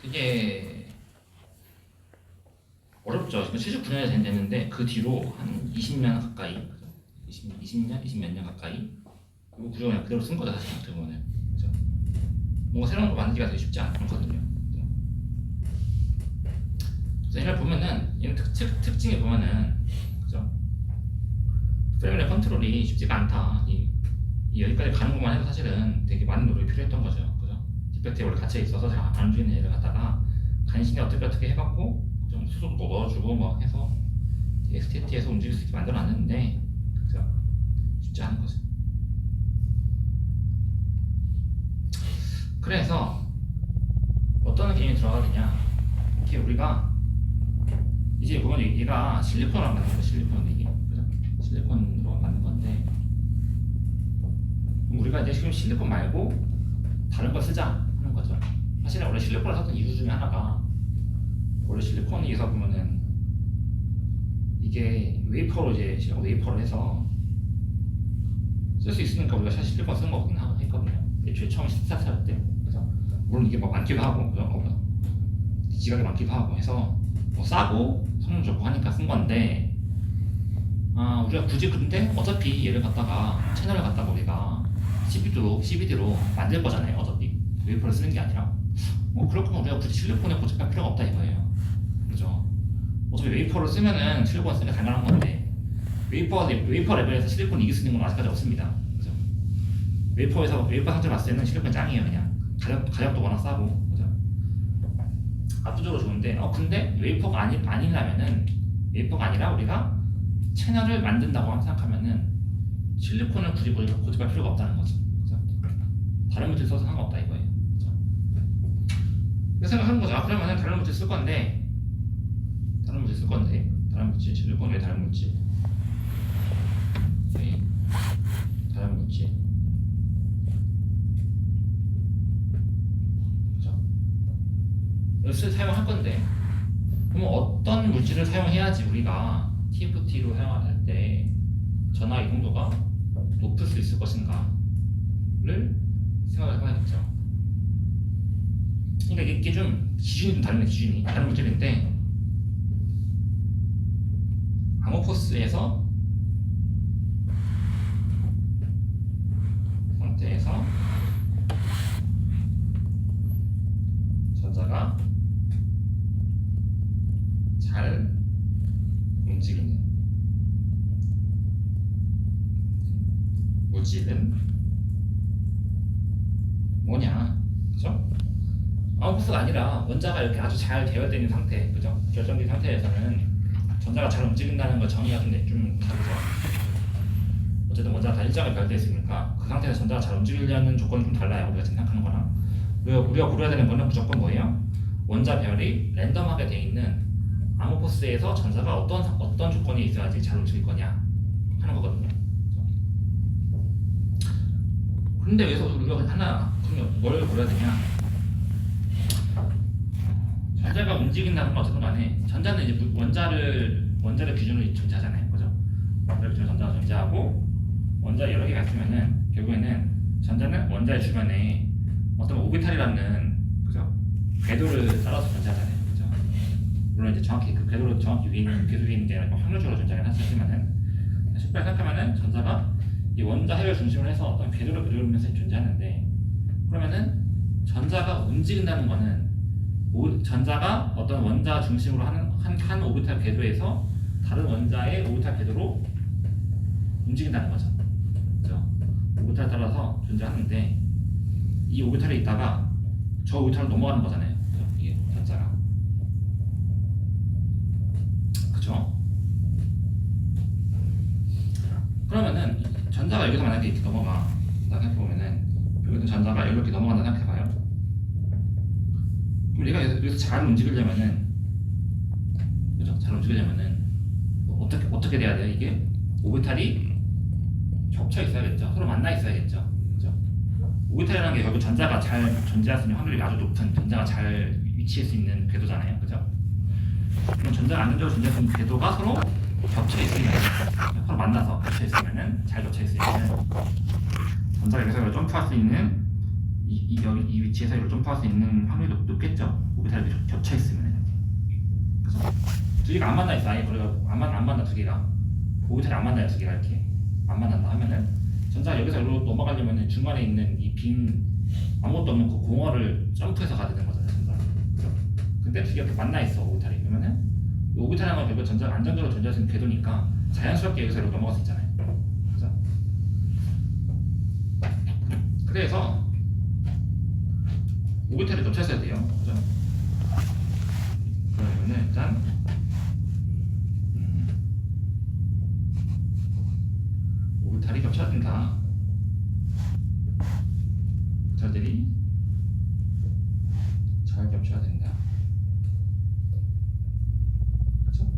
되게 어렵죠. 지금 79년에 됐는데 그 뒤로 한 20년 가까이, 그죠? 20년, 20몇 년 가까이 그 구조 그냥 그대로 쓴 거죠, 사실 어떻게 보면, 그죠? 뭔가 새로운 거 만들기가 되게 쉽지 않거든요. 그죠? 그래서 얘를 보면은 얘는 특징이 보면은, 그죠? 프레임의 컨트롤이 쉽지가 않다. 이 여기까지 가는 것만 해도 사실은 되게 많은 노력이 필요했던 거죠, 그죠? 디펙트에 원래 갇혀 있어서 잘 안 움직이는 얘를 갖다가 간신히 어떻게 해갖고 좀 수속도 넣어주고 뭐 해서 STT에서 움직일 수 있게 만들어놨는데, 그죠? 쉽지 않은 거죠. 그래서 어떤 개념이 들어가느냐, 이렇게 우리가 이제 보면 얘가 실리콘으로 만든 거, 실리콘 얘기, 그죠? 실리콘으로 만든 건데 우리가 이제 지금 실리콘 말고 다른 걸 쓰자 하는 거죠. 사실은 원래 실리콘을 썼던 이유 중에 하나가 원래 실리콘에서 보면은 이게 웨이퍼로 이제 웨이퍼로 해서 쓸 수 있으니까 우리가 사실 실리콘 쓴 거긴 했거든요. 애초에 처음 스타트할 때, 그죠? 물론 이게 뭐 많기도 하고, 그죠? 지각이 많기도 하고 해서 뭐 싸고 성능 좋고 하니까 쓴 건데, 우리가 굳이 근데 어차피 얘를 갖다가 채널을 갖다가 우리가 CBD로 만들 거잖아요. 어차피 웨이퍼를 쓰는 게 아니라 그럴 거면 우리가 굳이 실리콘에 고집할 필요가 없다 이거예요, 그죠? 어차피 웨이퍼를 쓰면은 실리콘 쓰는 게 당연한 건데 웨이퍼 레벨에서 실리콘 이길 수 있는 건 아직까지 없습니다. 그죠? 웨이퍼 상태로 봤을 때는 실리콘 짱이에요. 그냥 가격도 워낙 싸고, 그죠? 압도적으로 좋은데, 근데 웨이퍼가 아니라 우리가 채널을 만든다고 생각하면은 실리콘을 굳이 고집할 필요가 없다는 거죠. 그죠? 다른 물질 써서 상관없다 이거예요. 그죠? 그래서 생각하는 거죠. 그러면은 다른 물질 쓸 건데, 다른 물질 실리콘 왜 다른 물질? 다른 물질. 그죠? 이것을 사용할 건데, 그러면 어떤 물질을 사용해야지 우리가 TFT로 사용할 때 전하 이동도가 높을 수 있을 것인가를 생각을 해봐야겠죠. 그러니까 이게 좀 기준이 좀 다른 기준이 다른 물질인데, 아모포스에서 상태에서 전자가 잘 움직이는 물질은 뭐냐, 그죠? 아웃포스가 아니라 원자가 이렇게 아주 잘 되어 있는 상태, 그죠? 결정된 상태에서는 전자가 잘 움직인다는 거 정의가 좀 다르죠. 어쨌든 원자가 다 일정하게 배열되어 있으니까 그 상태에서 전자가 잘 움직이려는 조건은 좀 달라요. 우리가 지금 생각하는 거랑. 우리가 고려해야 되는 거는 무조건 뭐예요? 원자 배열이 랜덤하게 되어 있는 아모포스에서 전자가 어떤 조건이 있어야지 잘 움직일 거냐 하는 거거든요. 그런데 여기서 우리가 그러면 뭘 고려해야 되냐? 전자가 움직인다는 건 어쨌든 간에 전자는 이제 원자를 기준으로 존재하잖아요. 그죠? 원자를 기준으로 전자가 존재하고 원자 여러 개가 있으면은 결국에는 전자는 원자의 주변에 어떤 오비탈이라는, 그죠? 궤도를 따라서 존재하잖아요. 그죠? 물론 이제 정확히 그 궤도 위에 있는 게 아니라 확률적으로 존재하긴 하지만은 쉽게 생각하면은 전자가 이 원자 해를 중심으로 해서 어떤 궤도를 그리면서 존재하는데, 그러면은 전자가 움직인다는 거는 전자가 어떤 원자 중심으로 한 오비탈 궤도에서 다른 원자의 오비탈 궤도로 움직인다는 거죠. 그죠? 오비탈에 따라서 존재하는데 이 오비탈에 있다가 저 오비탈로 넘어가는 거잖아요. 그죠? 이게 전자가. 그죠? 그러면은 전자가 여기서 만약에 이렇게 넘어가, 생각해보면은 여기서 전자가 이렇게 넘어간다 생각해봐요. 그럼 얘가 여기서 잘 움직이려면은, 그죠? 잘 움직이려면은 어떻게 돼야 돼요? 이게 오비탈이 겹쳐 있어야겠죠. 서로 만나 있어야겠죠. 그죠? 오비탈이라는 게 결국 전자가 잘 존재할 수 있는 확률이 아주 높은, 전자가 잘 위치할 수 있는 궤도잖아요. 그죠? 그럼 전자가 안정적으로 존재할 수 있는 궤도가 서로 겹쳐 있으면, 서로 만나서 겹쳐 있으면은, 잘 겹쳐 있으면은 전자가 여기서 점프할 수 있는 이 위치에서 이걸 점프할 수 있는 확률이 높겠죠. 오비탈이 겹쳐 있으면. 그죠? 두 개가 안 만나 있어. 아예 우리가 안 만나 두 개가. 오비탈이 안 만나요. 두 개가 이렇게 안 만난다 하면은 전자가 여기서 여기로 넘어가려면은 중간에 있는 이 빈 아무것도 없는 그 공허를 점프해서 가야 되는 거잖아요. 전자가. 그죠? 근데 두 개가 이렇게 만나 있어. 오비탈이. 그러면은 오비탈이라는 건 결국 전자가 안정적으로 존재할 수 있는 궤도니까 자연스럽게 여기서 이렇게 넘어갈 수 있잖아요. 그죠? 그래서 오비탈이 겹쳐있어야 돼요. 그죠? 그러면은 일단 오비탈이 겹쳐야 된다. 오비탈들이 잘 겹쳐야 된다. 그죠?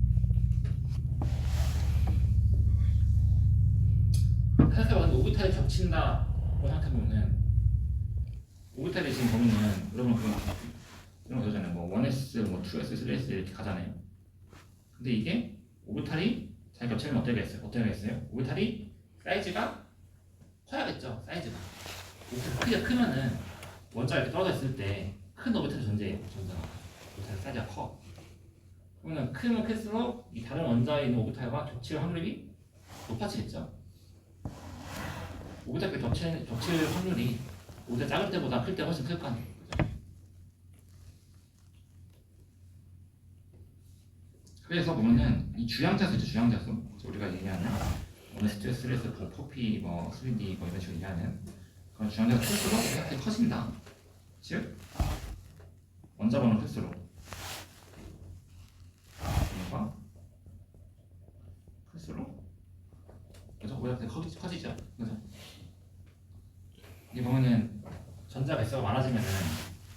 생각해보면 오비탈이 겹친다고 생각해보면 오비탈이 지금 보면은 여러분 이런 거 되잖아요. 뭐 1s, 뭐 2s, 3s 이렇게 가잖아요. 근데 이게 오비탈이 잘 겹치면 어떻게 되겠어요? 오비탈이 사이즈가 커야겠죠. 사이즈가 크기가 크면은 원자가 이렇게 떨어져 있을 때 큰 오비탈이 존재해요. 전자가 오비탈 사이즈가 커. 그러면 크면 클수록 이 다른 원자에 있는 오비탈과 겹칠 확률이 높아지겠죠. 오비탈 겹칠 확률이 오비탈 작을 때보다 클 때 훨씬 클 거 아니에요. 그죠? 그래서 보면은 이 주양자수 있죠. 주양자수 우리가 얘기하는 스트레스, 4P, 뭐 3D 뭐 이런 식으로 얘기하는 그런 주황자가 클수록 이렇게 커진다. 즉 원자번호 클수록 뭐가 클수록 그죠? 오히려 커지죠. 그죠? 이게 보면은 전자 배수가 많아지면은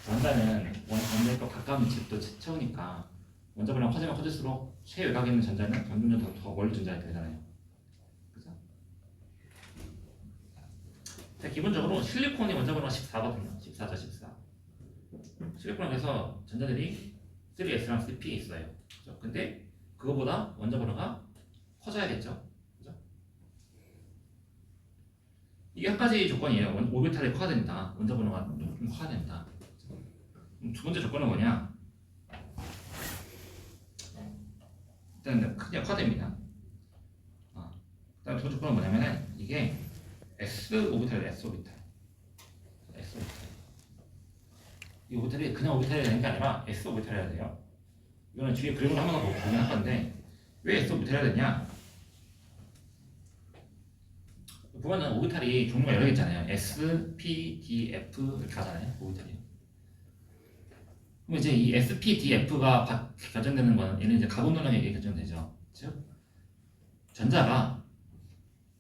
원자는 원자에 가까운 위치를 또 채우니까 원자번호가 커지면 커질수록 최외곽에 있는 전자는 점점 더 멀리 존재하게 되잖아요. 그죠? 자, 기본적으로 실리콘이 원자번호가 14거든요. 14죠, 14. 실리콘에서 전자들이 3s랑 3p 있어요. 그죠? 근데 그거보다 원자번호가 커져야겠죠. 그죠? 이게 한 가지 조건이에요. 오비탈이 커야 된다. 원자번호가 좀 커야 된다. 두 번째 조건은 뭐냐? 일단 크게 커야 됩니다. 그다음 두 번째 조건은 뭐냐면은 이게 s 오비탈이에요. s 오비탈. s 오비탈. 이 오비탈이 그냥 오비탈이 되는 게 아니라 s 오비탈이어야 돼요. 이거는 뒤에 그림을 한번 더 보긴 할 건데 왜 s 오비탈이어야 되냐? 보면은 오비탈이 종류가 여러 개 있잖아요. S, P, D, F 이렇게 가잖아요. 오비탈이. 그럼 이제 이 S, P, D, F가 결정되는 건 얘는 이제 가분 논량에 결정되죠. 즉 전자가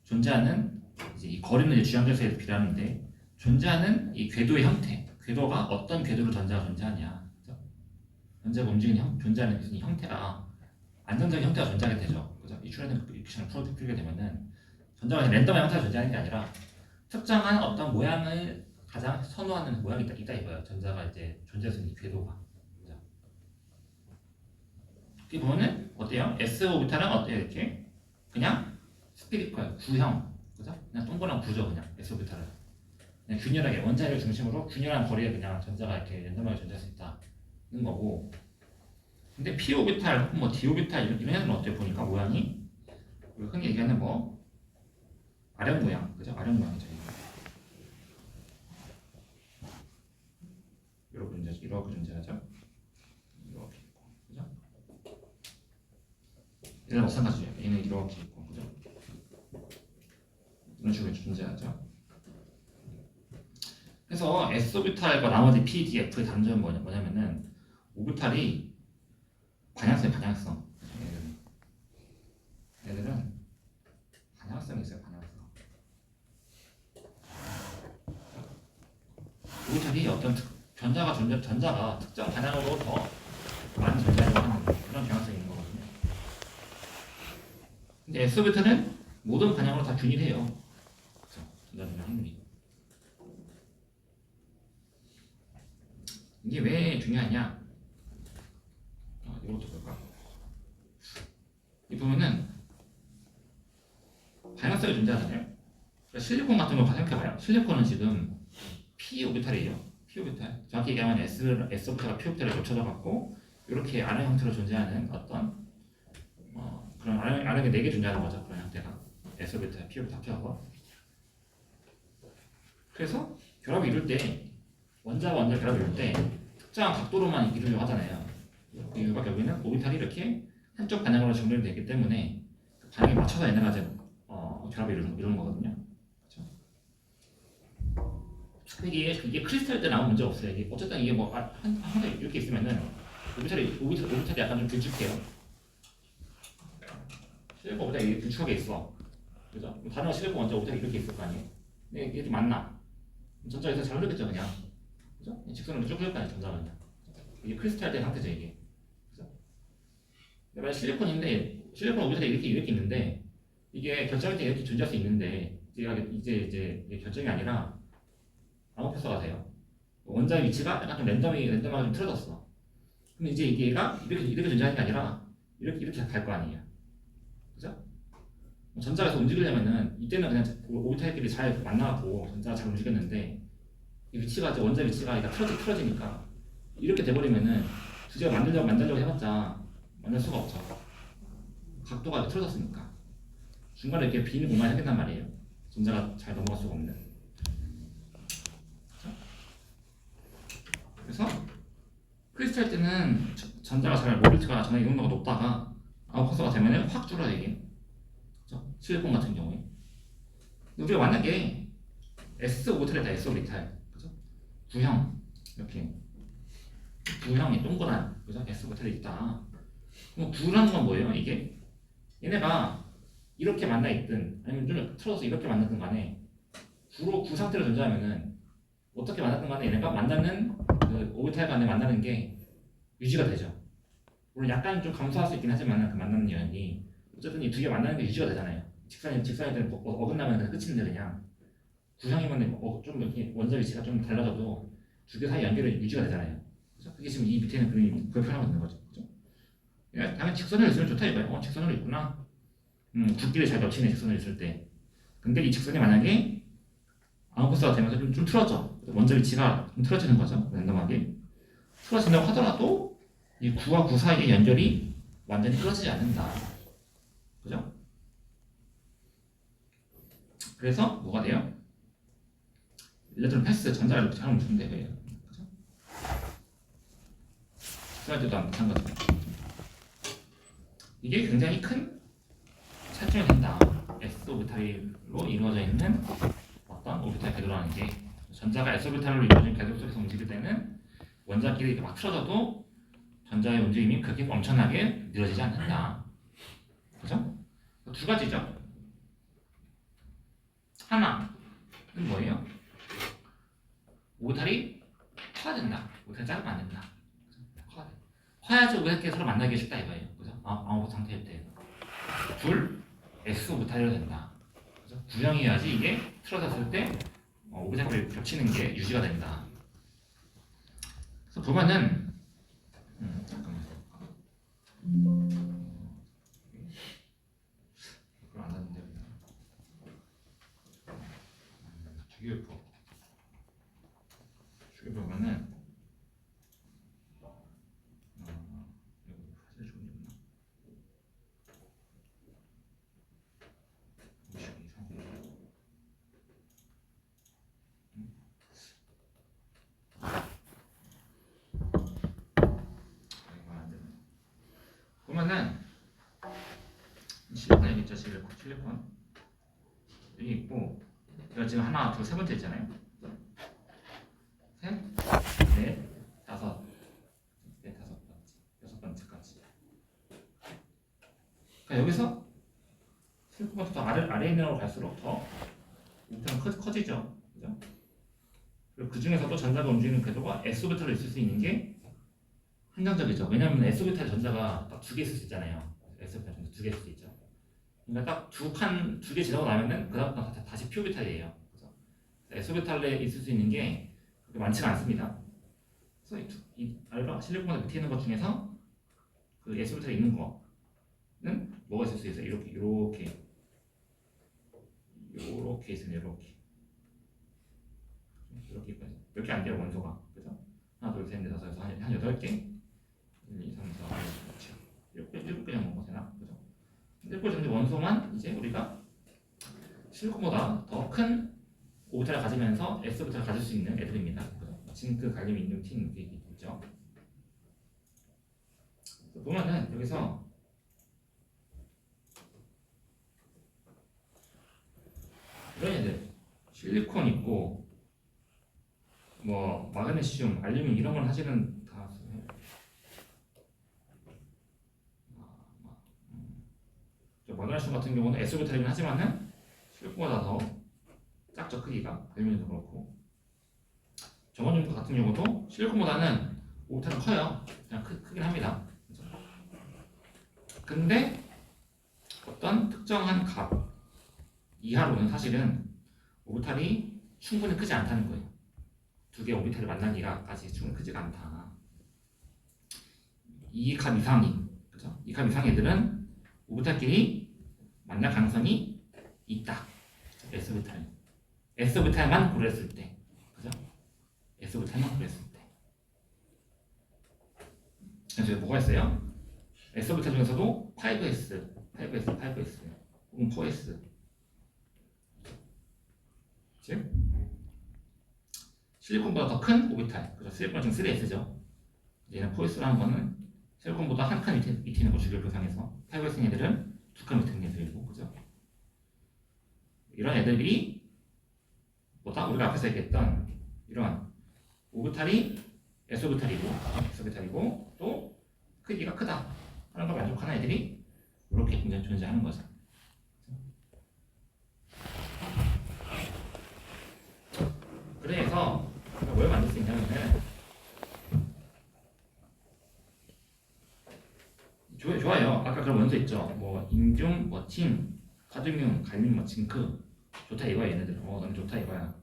존재하는 이제 이 거리는 이제 주양자수에 비례하는데 존재하는 이 궤도의 형태, 궤도가 어떤 궤도로 전자가 존재하냐, 그죠? 전자가 움직이는 존재하는 무슨 형태가 안정적인 형태가 존재하게 되죠. 그죠? 이 출현된 이렇게 풀게 되면은 전자가 랜덤한 형태가 존재하는 게 아니라 특정한 어떤 모양을 가장 선호하는 모양이 있다 이거예요. 전자가 이제 존재할 수 있는 궤도가. 그죠? 여기 보면은 어때요? S 오비탈은 어때요? 이렇게 그냥 스피리컬 구형, 그죠? 그냥 동그란 구조 그냥 S 오비탈은 그냥 균열하게 원자를 중심으로 균열한 거리에 그냥 전자가 이렇게 랜덤하게 존재할 수 있다는 거고. 근데 P 오비탈 혹은 뭐 D 오비탈 이런 애들은 어때요? 보니까 모양이 흔히 얘기하는 뭐 아령 모양, 그죠? 아령 모양이죠. 이렇게 존재하죠. 이렇게 있고, 그죠? 얘는 마찬가지예요. 얘는 이렇게 있고, 그죠? 이런 식으로 존재하죠. 그래서 S 오비탈과 나머지 P, D, F의 다른 점은 뭐냐면은 오비탈이 방향성. 얘들은 방향성이 있어요. 방향성. 오비탈이 어떤 전자가 특정 방향으로 더 많이 존재하려고 하는 그런 경향성이 있는 거거든요. 근데 S 오비탈은 모든 방향으로 다 균일해요. 그렇죠? 전자들의 확률이. 이게 왜 중요하냐? 이것도 볼까? 이 보면은 방향성이 존재하잖아요. 그러니까 실리콘 같은 거 생각해봐요. 실리콘은 지금 p 오비탈이에요. p 오비탈. 정확히 얘기하면 s 오비탈과 p 오비탈에 겹쳐져 갖고 이렇게 아령 형태로 존재하는 어떤 그런 아령이 4개 존재하는 거죠. 그런 형태가 s 오비탈, p 오비탈 합쳐서. 그래서 결합을 이룰 때 원자와 원자 결합을 이룰 때 특정한 각도로만 이루려고 하잖아요. 그 이유가 결국에는 오비탈이 이렇게 한쪽 방향으로 정렬이 되기 때문에 그 방향에 맞춰서 얘네가 결합을 이루는 거거든요. 그렇죠? 이게 크리스탈 때 나온 문제 없어요. 이게 어쨌든 이게 뭐 항상 이렇게 있으면은 오비탈이 약간 좀 길쭉해요. 실리콘 오비탈이 이렇게 길쭉하게 있어. 그죠? 다른 실리콘 원자 오비탈이 이렇게 있을 거 아니에요. 근데 이게 좀 맞나? 전자에서 잘 흐르겠죠 그냥. 그죠? 직선으로 쭉 흐를 거 아니에요 전자가 그냥. 이게 크리스탈 때 상태죠 이게. 그죠? 근데 만약 실리콘 오비탈이 이렇게 있는데 이게 결정할 때 이렇게 존재할 수 있는데 이제 결정이 아니라 암호표서가 돼요. 원자의 위치가 약간 좀 랜덤하게 좀 틀어졌어. 그럼 이제 얘가 이렇게 존재하는 게 아니라 이렇게 갈 거 아니에요. 그죠? 전자가 움직이려면은 이때는 그냥 오비탈끼리 잘 만나고 전자가 잘 움직였는데 이 위치가 이제 원자 위치가 틀어지니까 이렇게 돼버리면은 주제가 만들려고 해봤자 만들 수가 없죠. 각도가 틀어졌으니까 중간에 이렇게 비는 공간이 생긴단 말이에요. 전자가 잘 넘어갈 수가 없는. 그래서 크리스탈 때는 전자가 잘 모빌티가 전에 이온도가 높다가 아웃커스가 되면은 확 줄어요 이게. 그렇죠? 실리콘 같은 경우에. 우리가 만약에 S 오비탈이다 S 오비탈, 그죠? 구형 이렇게 구형이 동그란, 그죠? S 오비탈이 있다. 그럼 구라는 건 뭐예요? 이게 얘네가 이렇게 만나 있든 아니면 좀 틀어서 이렇게 만났든 간에 구 상태로 존재하면은 어떻게 만났든 간에 얘네가 만나는 그 오비탈 간에 만나는 게 유지가 되죠. 물론 약간 좀 감소할 수 있긴 하지만 그 만나는 연이 어쨌든 이 두 개 만나는 게 유지가 되잖아요. 직선이든 어긋나면 그냥 끝인데 그냥 구형이면 좀 이렇게 원자 위치가 좀 달라져도 두 개 사이 연결이 유지가 되잖아요. 그죠? 그게 지금 이 밑에 있는 그림이 그걸 표현하고 있는 거죠. 그죠? 그러니까 당연히 직선을 있으면 좋다 이거예요. 직선으로 있구나. 굵기를 잘 겹치는 직선을 있을 때. 근데 이 직선이 만약에 아웃코스가 되면서 좀 틀어져. 원자 위치가 좀 틀어지는 거죠. 랜덤하게. 틀어진다고 하더라도 이 9와 9 사이의 연결이 완전히 끊어지지 않는다. 그죠? 그래서 뭐가 돼요? 일렉트론 패스, 전자가 이렇게 잘 멈추면 돼요. 그죠? 스라이드도 마찬가지고. 이게 굉장히 큰 차이점이 된다. S 오비탈로 이루어져 있는 어떤 오비탈 궤도라는 게 전자가 S 오비탈로 이루어진 궤도 속에서 움직일 때는 원자끼리 막 틀어져도 전자의 움직임이 그렇게 엄청나게 느려지지 않는다. 그죠? 두 가지죠. 하나는 뭐예요? 오비탈이 커야 된다. 오비탈이 작으면 안 된다. 커야 돼. 커야지 오비탈끼리 서로 만나기 쉽다 이거예요. 그죠? 아무 상태일 때. 둘, S 오비탈이라 된다. 그죠? 구형이어야지 이게 틀어졌을 때 오비탈끼리 겹치는 게 유지가 된다. 그래서 보면은 잠깐만. 그걸 안 하는데 주기율표 보면은 이거 사실 좋은 게 없나? 50 이상. 이건 안 되네. 보면은 실리콘 여기 있죠. 실리콘 여기 있고 제가 지금 하나, 둘, 세 번째 있잖아요. 셋, 넷, 다섯, 다섯 번째, 여섯 번째까지. 그러니까 여기서 실리콘가 더 아래에 있는 걸 갈수록 더 우편은 커지죠. 그죠? 그리고 그 중에서도 전자가 움직이는 궤도가 S 오비탈로 있을 수 있는 게 한정적이죠. 왜냐하면 S 오비탈 전자가 딱 두 개 있을 수 있잖아요. S 오비탈 전자 두 개 있을 수 있죠. 그러니까 딱 두 개 지나고 나면은 그 다음 다시 P 오비탈이에요. 그래서 S 오비탈에 있을 수 있는 게 그렇게 많지가 않습니다. 그래서 이 알바 실리콘보다 밑에 있는 것 중에서 그 S 오비탈에 있는 거는 뭐가 있을 수 있어요? 이렇게 있으면 이렇게까지 몇 개 안 돼요 원소가. 그죠? 하나, 둘, 셋, 넷, 다섯, 여섯, 한 8개. 1, 2, 3, 4, 5, 6, 7, 7개 정도 되나? 그죠? 7개 정도 원소만 이제 우리가 실리콘보다 더 큰 오비탈을 가지면서 S 오비탈을 가질 수 있는 애들입니다. 그죠? 징크, 갈륨, 인디움, 틴 이렇게 있죠. 보면은 여기서 이런 애들 실리콘 있고 뭐 마그네슘, 알루미늄 이런 건 사실은 다 마그네슘 같은 경우는 S 오비탈이긴 하지만은 실리콘보다 더 작죠. 크기가 알루미늄도 그렇고 정원중도 같은 경우도 실리콘보다는 오비탈은 커요. 그냥 크긴 합니다. 그렇죠? 근데 어떤 특정한 값 이하로는 사실은 오비탈이 충분히 크지 않다는 거예요. 두 개의 오비탈을 만나기가까지 충분히 크지가 않다. 이 값 이상이, 그죠? 이 값 이상 애들은 오비탈끼리 만날 가능성이 있다. S 오비탈. S 오비탈만 고려했을 때, 그죠? S 오비탈만 고려했을 때. 그래서 뭐가 있어요? S 오비탈 중에서도 5S, 혹은 4S. 즉 실리콘보다 더 큰 오비탈. 그죠? 실리콘은 지금 3S죠. 얘는 4S라는 거는 실리콘보다 한 칸 밑에 있는 거 주기율표상에서 5S 애들은 두 칸 밑에 있는 애들이고, 그죠? 이런 애들이 뭐다? 우리가 앞에서 얘기했던 이런 오비탈이 S오비탈이고 또 크기가 크다 하는 걸 만족하는 애들이 이렇게 존재하는 거죠. 그래서 뭘 만들 수 있냐면은 좋아요. 아까 그런 원소 있죠. 뭐 인중, 뭐 틴, 카드뮴, 갈륨, 뭐 징크 좋다 이거야 얘네들. 너무 좋다 이거야.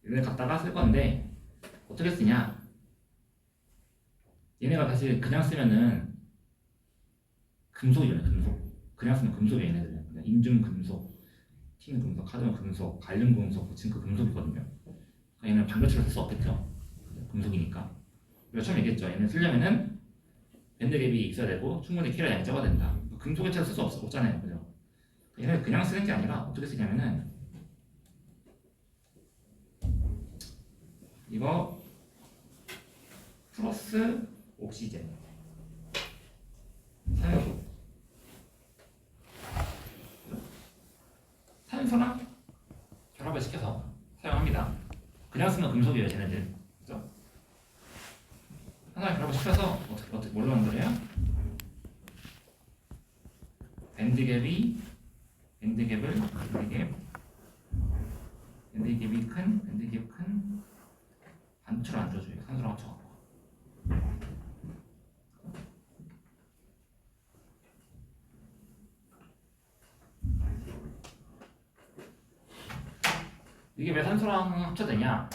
얘네 갖다가 쓸 건데 어떻게 쓰냐? 얘네가 사실 그냥 쓰면은 금속이잖아요. 금속. 그냥 쓰면 금속이야 얘네들은. 인중 금속, 틴 금속, 카드뮴 금속, 갈륨 금속, 징크 금속이거든요. 그러니까 얘는 반도체로 쓸 수 없겠죠. 금속이니까. 우리가 처음 얘기했죠. 얘는 쓰려면은 밴드갭이 있어야 되고 충분히 캐리어 양이 적어야 된다. 금속의 채로 쓸 수 없잖아요. 그죠? 얘는 그냥 쓰는 게 아니라 어떻게 쓰냐면은 이거 플러스 옥시젠 산소랑 결합을 시켜서 사용합니다. 그냥 쓰면 금속이에요 쟤네들. 그죠? 하나 결합을 시켜서 어떻게 뭘로 만들어요? 밴드갭이 큰 반도체로 만들어줘요. 산소랑 합쳐갖고. 이게 왜 산소랑 합쳐되냐?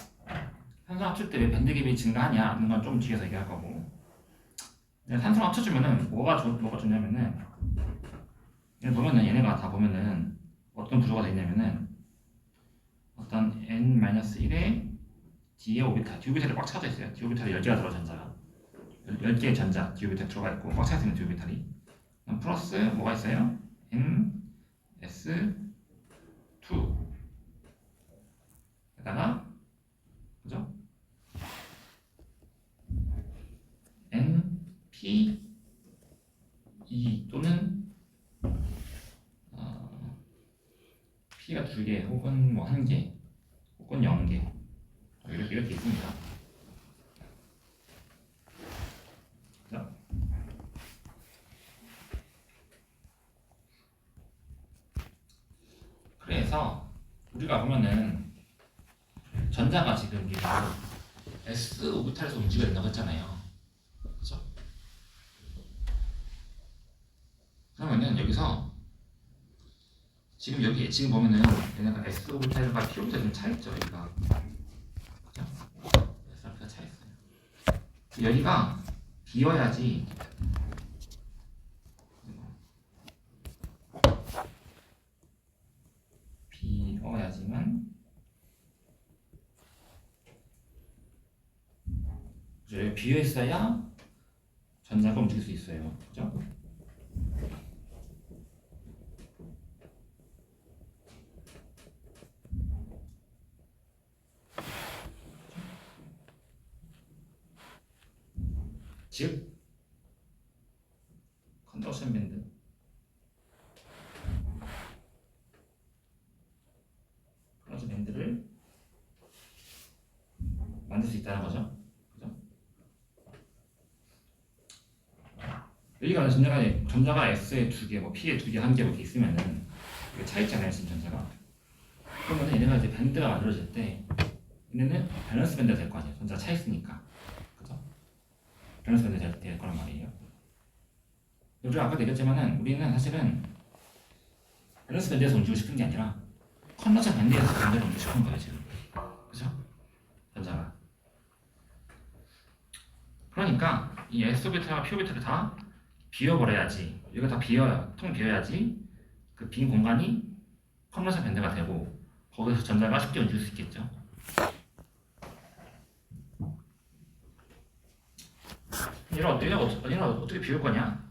산소랑 합칠 때 왜 밴드갭이 증가하냐? 하는 건 좀 뒤에서 얘기할 거고. 산소랑 합쳐주면은 뭐가 좋냐면은 얘네가 다 보면은 어떤 구조가 되어 있냐면은 어떤 n-1의 D의 오비탈, D오비탈이 꽉 차져 있어요. D오비탈이 10개가 들어 전자가 10개의 전자 D오비탈 들어가 있고 꽉 차 있는 D오비탈이 플러스 뭐가 있어요? n-s2 에다가 그죠? n-p2 또는 P가 2개 혹은 뭐 1개 혹은 0개 이렇게 있습니다. 그죠? 그래서 우리가 보면은 전자가 지금 이게 S 오비탈에서 움직여야 된다고 했잖아요. 그죠? 그러면은 여기서 지금 보면은 얘네가 S 오비탈과 P 오비탈이 좀 차있죠. 여기가 그죠? S가 차있어요. 여기가 비어야지 비어야지만 그죠? 여기 비어 있어야 전자가 움직일 수 있어요. 그죠? 즉 컨덕션 밴드 플러스 밴드를 만들 수 있다는 거죠. 그죠? 여기가 전자가 S에 2개, 뭐 P에 2개, 1개 이렇게 있으면은 이게 차 있잖아요, 지금 전자가. 그러면 얘네가 이제 밴드가 만들어질 때 얘네는 밸런스 밴드가 될 거 아니에요. 전자 차 있으니까. 그죠? 밸런스 밴드 될 거란 말이에요. 우리가 아까도 얘기했지만은 우리는 사실은 밸런스 밴드에서 움직이고 싶은 게 아니라 컨덕션 밴드에서 밴드를 움직이고 싶은 거예요, 지금. 그죠? 전자가. 그러니까 이 S오비탈과 P오비탈을 다 비워버려야지. 이거 다 통 비워야지 그 빈 공간이 컨덕션 밴드가 되고 거기서 전자가 쉽게 움직일 수 있겠죠. 얘를 어떻게 비울 거냐?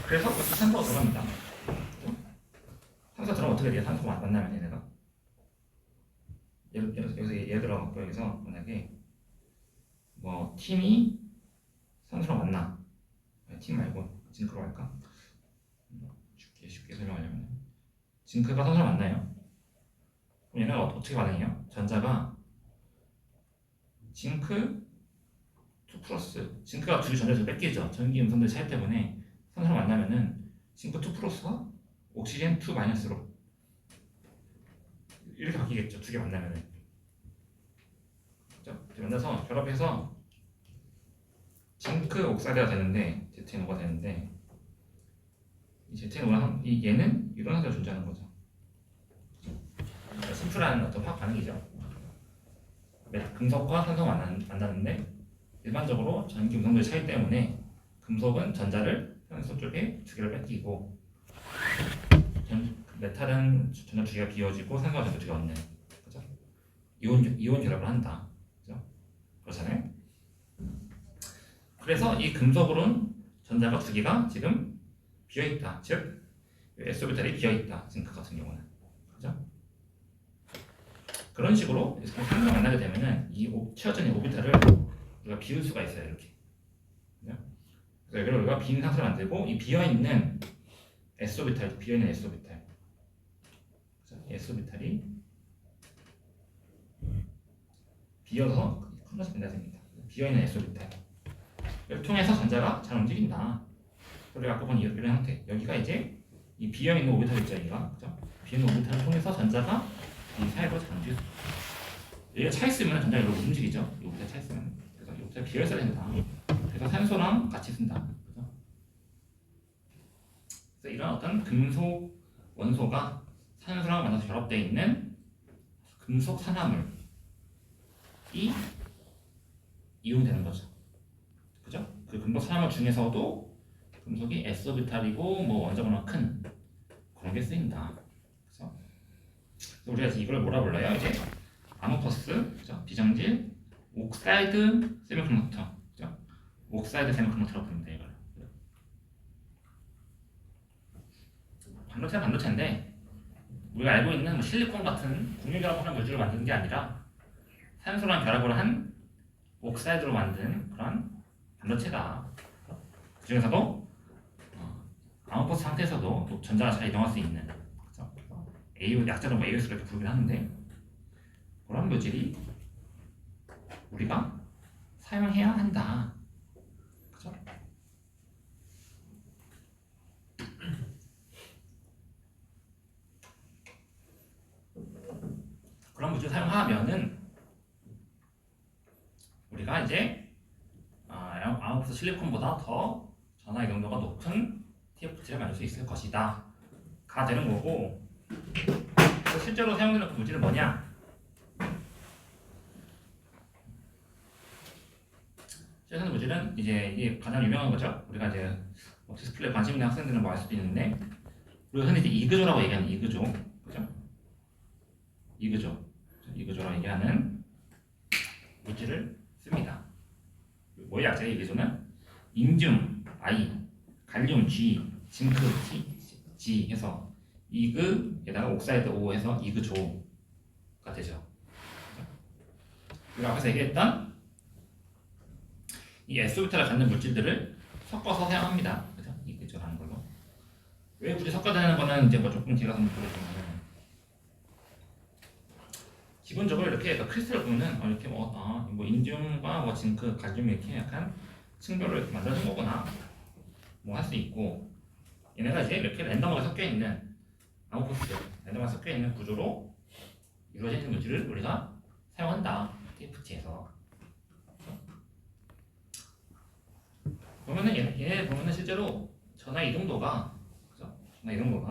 그래서 산소가 들어갑니다. 산소가 들어가면 어떻게 돼요? 산소가 만나면 얘네가 여기서 예를 들어 여기서 만약에 뭐 팀이 산소랑 만나. 팀 말고 징크로 할까? 쉽게 설명하려면 징크가 산소를 만나요. 그럼 얘네가 어떻게 반응해요? 전자가 징크 2 플러스 징크가 두 전자를 뺏기죠. 전기 음성들 차이 때문에 산소를 만나면은 징크 2 플러스가 옥시젠 2 마이너스로 이렇게 바뀌겠죠. 두 개 만나면은. 그죠? 만나서 결합해서 징크 옥사이드가 되는데 ZnO가 되는데 이 ZnO랑 이 얘는 이런 상태로 존재하는 거죠. 그러니까 심플한 어떤 화학 반응이죠. 금속과 산소가 만나는데 일반적으로 전기 음성들 차이 때문에 금속은 전자를 산소 쪽에 두 개를 뺏기고 메탈은 전자 두 개가 비워지고 산소가 전자 두 개가 얻는, 그죠? 이온 결합을 한다, 그죠? 그렇잖아요. 그래서 이 금속으로는 전자가 두 개가 지금 비어 있다, 즉 SO비탈이 비어 있다, 징크 같은 경우는, 그죠? 그런 식으로 산소가 만나게 되면은 이 채워진 이 오비탈을 우리가 비울 수가 있어요, 이렇게. 그죠? 그래서 이걸 우리가 빈 상태를 만들고 이 비어 있는 SO비탈, 비어 있는 SO비탈, SO비탈이 비어서 컨버스 된다 됩니다. 비어있는 SO비탈 를 통해서 전자가 잘 움직인다. 우리가 아까 본 이런 형태, 여기가 이제 이 비어있는 오비탈 있죠, 여기가, 그죠? 비어있는 오비탈을 통해서 전자가 이 사이로 잘 움직일 수 있다. 얘가 차 있으면 전자가 이렇게 움직이죠. 이 오비탈 차 있으면. 그래서 이 오비탈 비어 있어야 된다. 그래서 산소랑 같이 쓴다. 그죠? 그래서 이런 어떤 금속 원소가 산소랑 만나서 결합되어 있는 금속 산화물이 이온되는 거죠. 그죠? 그 금속 산화물 중에서도 금속이 S오비탈이고 뭐 원자보다 큰 그런 게 쓰인다. 그죠? 그래서 우리가 이걸 뭐라 불러요? 이제 아모퍼스, 그죠? 비정질, 옥사이드 세미컨덕터, 그죠? 옥사이드 세미컨덕터라고 부릅니다. 이걸. 반도체는 반도체인데 우리가 알고 있는 뭐 실리콘 같은 국유결합한 물질을 만드는 게 아니라 산소랑 결합을 한 옥사이드로 만든 그런 반도체다. 그 중에서도 아모포스 상태에서도 전자가 잘 이동할 수 있는, 그렇죠? AO, 약자로 뭐 AOS로 이렇게 부르긴 하는데 그런 물질이 우리가 사용해야 한다. 그렇죠? 그런 물질 사용하면은 우리가 이제 아모포스 실리콘보다 더 전하 이동도가 높은 TFT를 만들 수 있을 것이다 가 되는 거고, 실제로 사용되는 그 물질은 뭐냐? 실제로 물질은 이제 이게 가장 유명한 거죠. 우리가 이제 디스플레이 관심 있는 학생들은 뭐 알 수도 있는데 우리가 흔히 이제 이그조라고 얘기하는 이그조, 그죠? 이그조라고 얘기하는 물질을 씁니다. 뭐의 약자의 이그조는 인듐 I, 갈륨 G, 징크 G 해서 이그에다가 옥사이드 O 해서 이그조가 되죠. 우리가 앞에서 얘기했던 이 S오비탈을 갖는 물질들을 섞어서 사용합니다. 그죠? 이그조라는 걸로. 왜 굳이 섞어야 되는 거는 이제 뭐 조금 뒤에 가서 보겠지만, 기본적으로 이렇게 크리스탈을 보면은 이렇게 뭐 인듐과 뭐 징크, 갈륨 이렇게 약간 층별로 만들어진 거구나 뭐 할 수 있고, 얘네가 이제 이렇게 랜덤하게 섞여 있는 아모포스 랜덤하게 섞여 있는 구조로 이루어져 있는 물질을 우리가 사용한다, TFT에서. 보면은 얘네 보면은 실제로 전화 이동도가, 그죠? 전화 이동도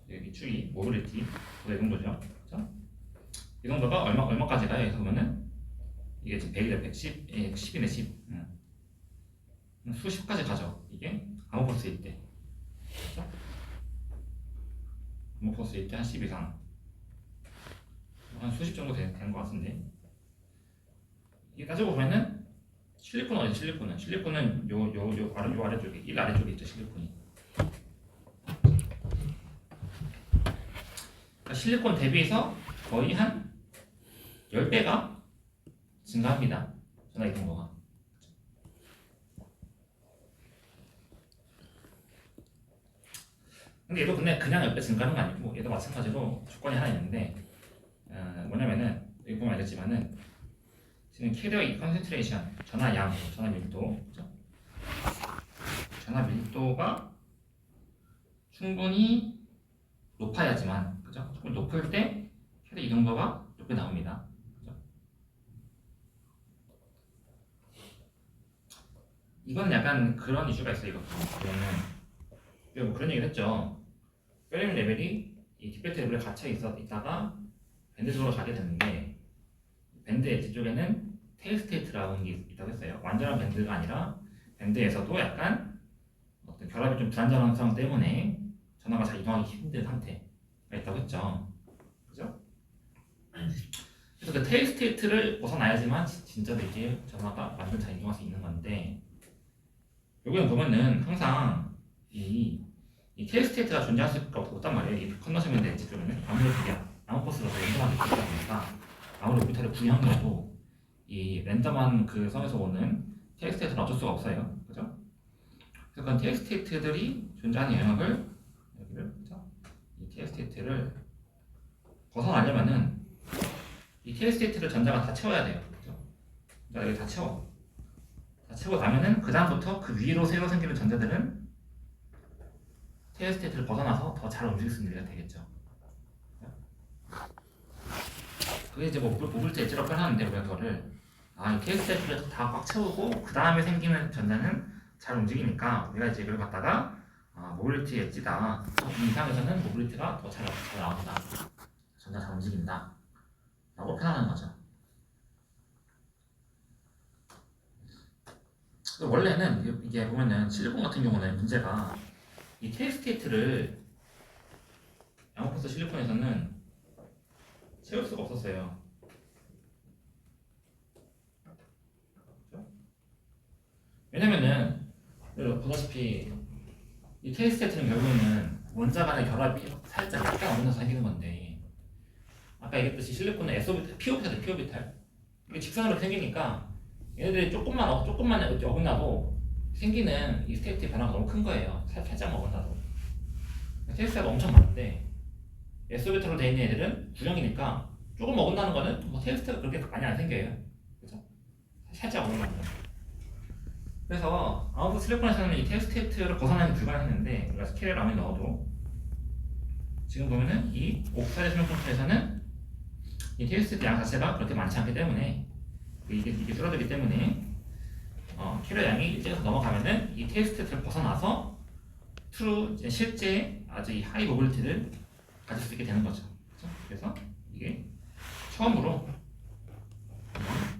여기 추이 모빌리티 이 정도죠. 그렇죠? 이 정도가 얼마까지 가요? 그래서 보면은 이게 지금 100이다, 110, 10이네 10. 수십까지 가죠. 이게 아모포스일 때. 그렇죠? 아모포스일 때 한 10 이상, 한 수십 정도 되는 것 같은데, 이게 따지고 보면은 실리콘 어디 실리콘은 요 아래쪽에 1 아래쪽에 있죠. 실리콘이. 실리콘 대비해서 거의 한 10배가 증가합니다. 전화 이동도가. 근데 얘도 그냥 옆에 증가하는 거 아니고 얘도 마찬가지로 조건이 하나 있는데 뭐냐면은 여기 보면 알겠지만은 지금 캐리어의 컨센트레이션 전하 양, 전하 밀도, 그죠? 전하 밀도가 충분히 높아야지만, 그죠? 충분히 높을 때 캐리어 이동도가 높게 나옵니다. 그죠? 이건 약간 그런 이슈가 있어요. 이거는 뭐 그런 얘기를 했죠. 페르미 레벨이 이 디펙트 레벨에 갇혀 있다가 밴드 쪽으로 가게 되는데 밴드 엣지 쪽에는 테일 스테이트라는 게 있다고 했어요. 완전한 밴드가 아니라 밴드에서도 약간 어떤 결합이 좀 불안정한 상황 때문에 전화가 잘 이동하기 힘든 상태가 있다고 했죠. 그죠? 그래서 그 테일 스테이트를 벗어나야지만 진짜 이게 전화가 완전 잘 이동할 수 있는 건데 여기는 보면은 항상 이 테일 스테이트가 존재할 수가 없단 말이에요. 이 컨더션 밴드 엣지 쪽에는 아무래도 이게 아웃포스로서 연동하게 되다 보니까 아무리 오비탈을 구현하더라도 이 랜덤한 그 선에서 오는 테일 스테이트는 어쩔 수가 없어요. 그죠? 그래서 그런 테일 스테이트들이 존재하는 영역을 여기를 그죠? 이 테일 스테이트를 벗어나려면은 이 테일 스테이트를 전자가 다 채워야 돼요. 그죠? 그러니까 여기 다 채워. 다 채우고 나면은 그 다음부터 그 위로 새로 생기는 전자들은 테일 스테이트를 벗어나서 더 잘 움직일 수 있는 일이 되겠죠. 그게 이제 뭐 모빌티 엣지라고 표현하는데 우리가 그거를 이 테일 스테이트를 다 꽉 채우고 그 다음에 생기는 전자는 잘 움직이니까 우리가 이제 이걸 갖다가 모빌리티 엣지다. 이 이상에서는 모빌리티가 더 잘 나온다. 전자 잘 움직인다. 라고 표현하는 거죠. 원래는 이게 보면은 실리콘 같은 경우는 문제가 이 테일 스테이트를 양호포스 실리콘에서는 채울 수가 없었어요. 그렇죠? 왜냐면은 보다시피 이 테일 스테이트는 결국에는 원자 간의 결합이 살짝 약간 어긋나서 생기는 건데 아까 얘기했듯이 실리콘은 P-오비탈, P-오비탈 이게 직선으로 생기니까 얘네들이 조금만 어긋나도 생기는 이 스테이트 변화가 너무 큰 거예요. 살짝 어긋나도 테일 스테이트가 엄청 많은데 S오비탈로 되어 있는 애들은 구형이니까 조금 어긋나는 거는 뭐 테일 스테이트가 그렇게 많이 안 생겨요. 그죠? 살짝 어긋나는 거. 그래서 아웃풋 실리콘에서는 이 테일 스테이트를 벗어나는 불가능했는데 우리가 스케일을 아무리 넣어도 지금 보면은 이 옥사이드 실리콘에서는 이 테일 스테이트 양 자체가 그렇게 많지 않기 때문에 이게 줄어들기 때문에 캐리어 양이 일찍에서 넘어가면은 이 테일 스테이트를 벗어나서 트루 실제 아주 이 하이 모빌리티를 가질 수 있게 되는 거죠. 그렇죠? 그래서 이게 처음으로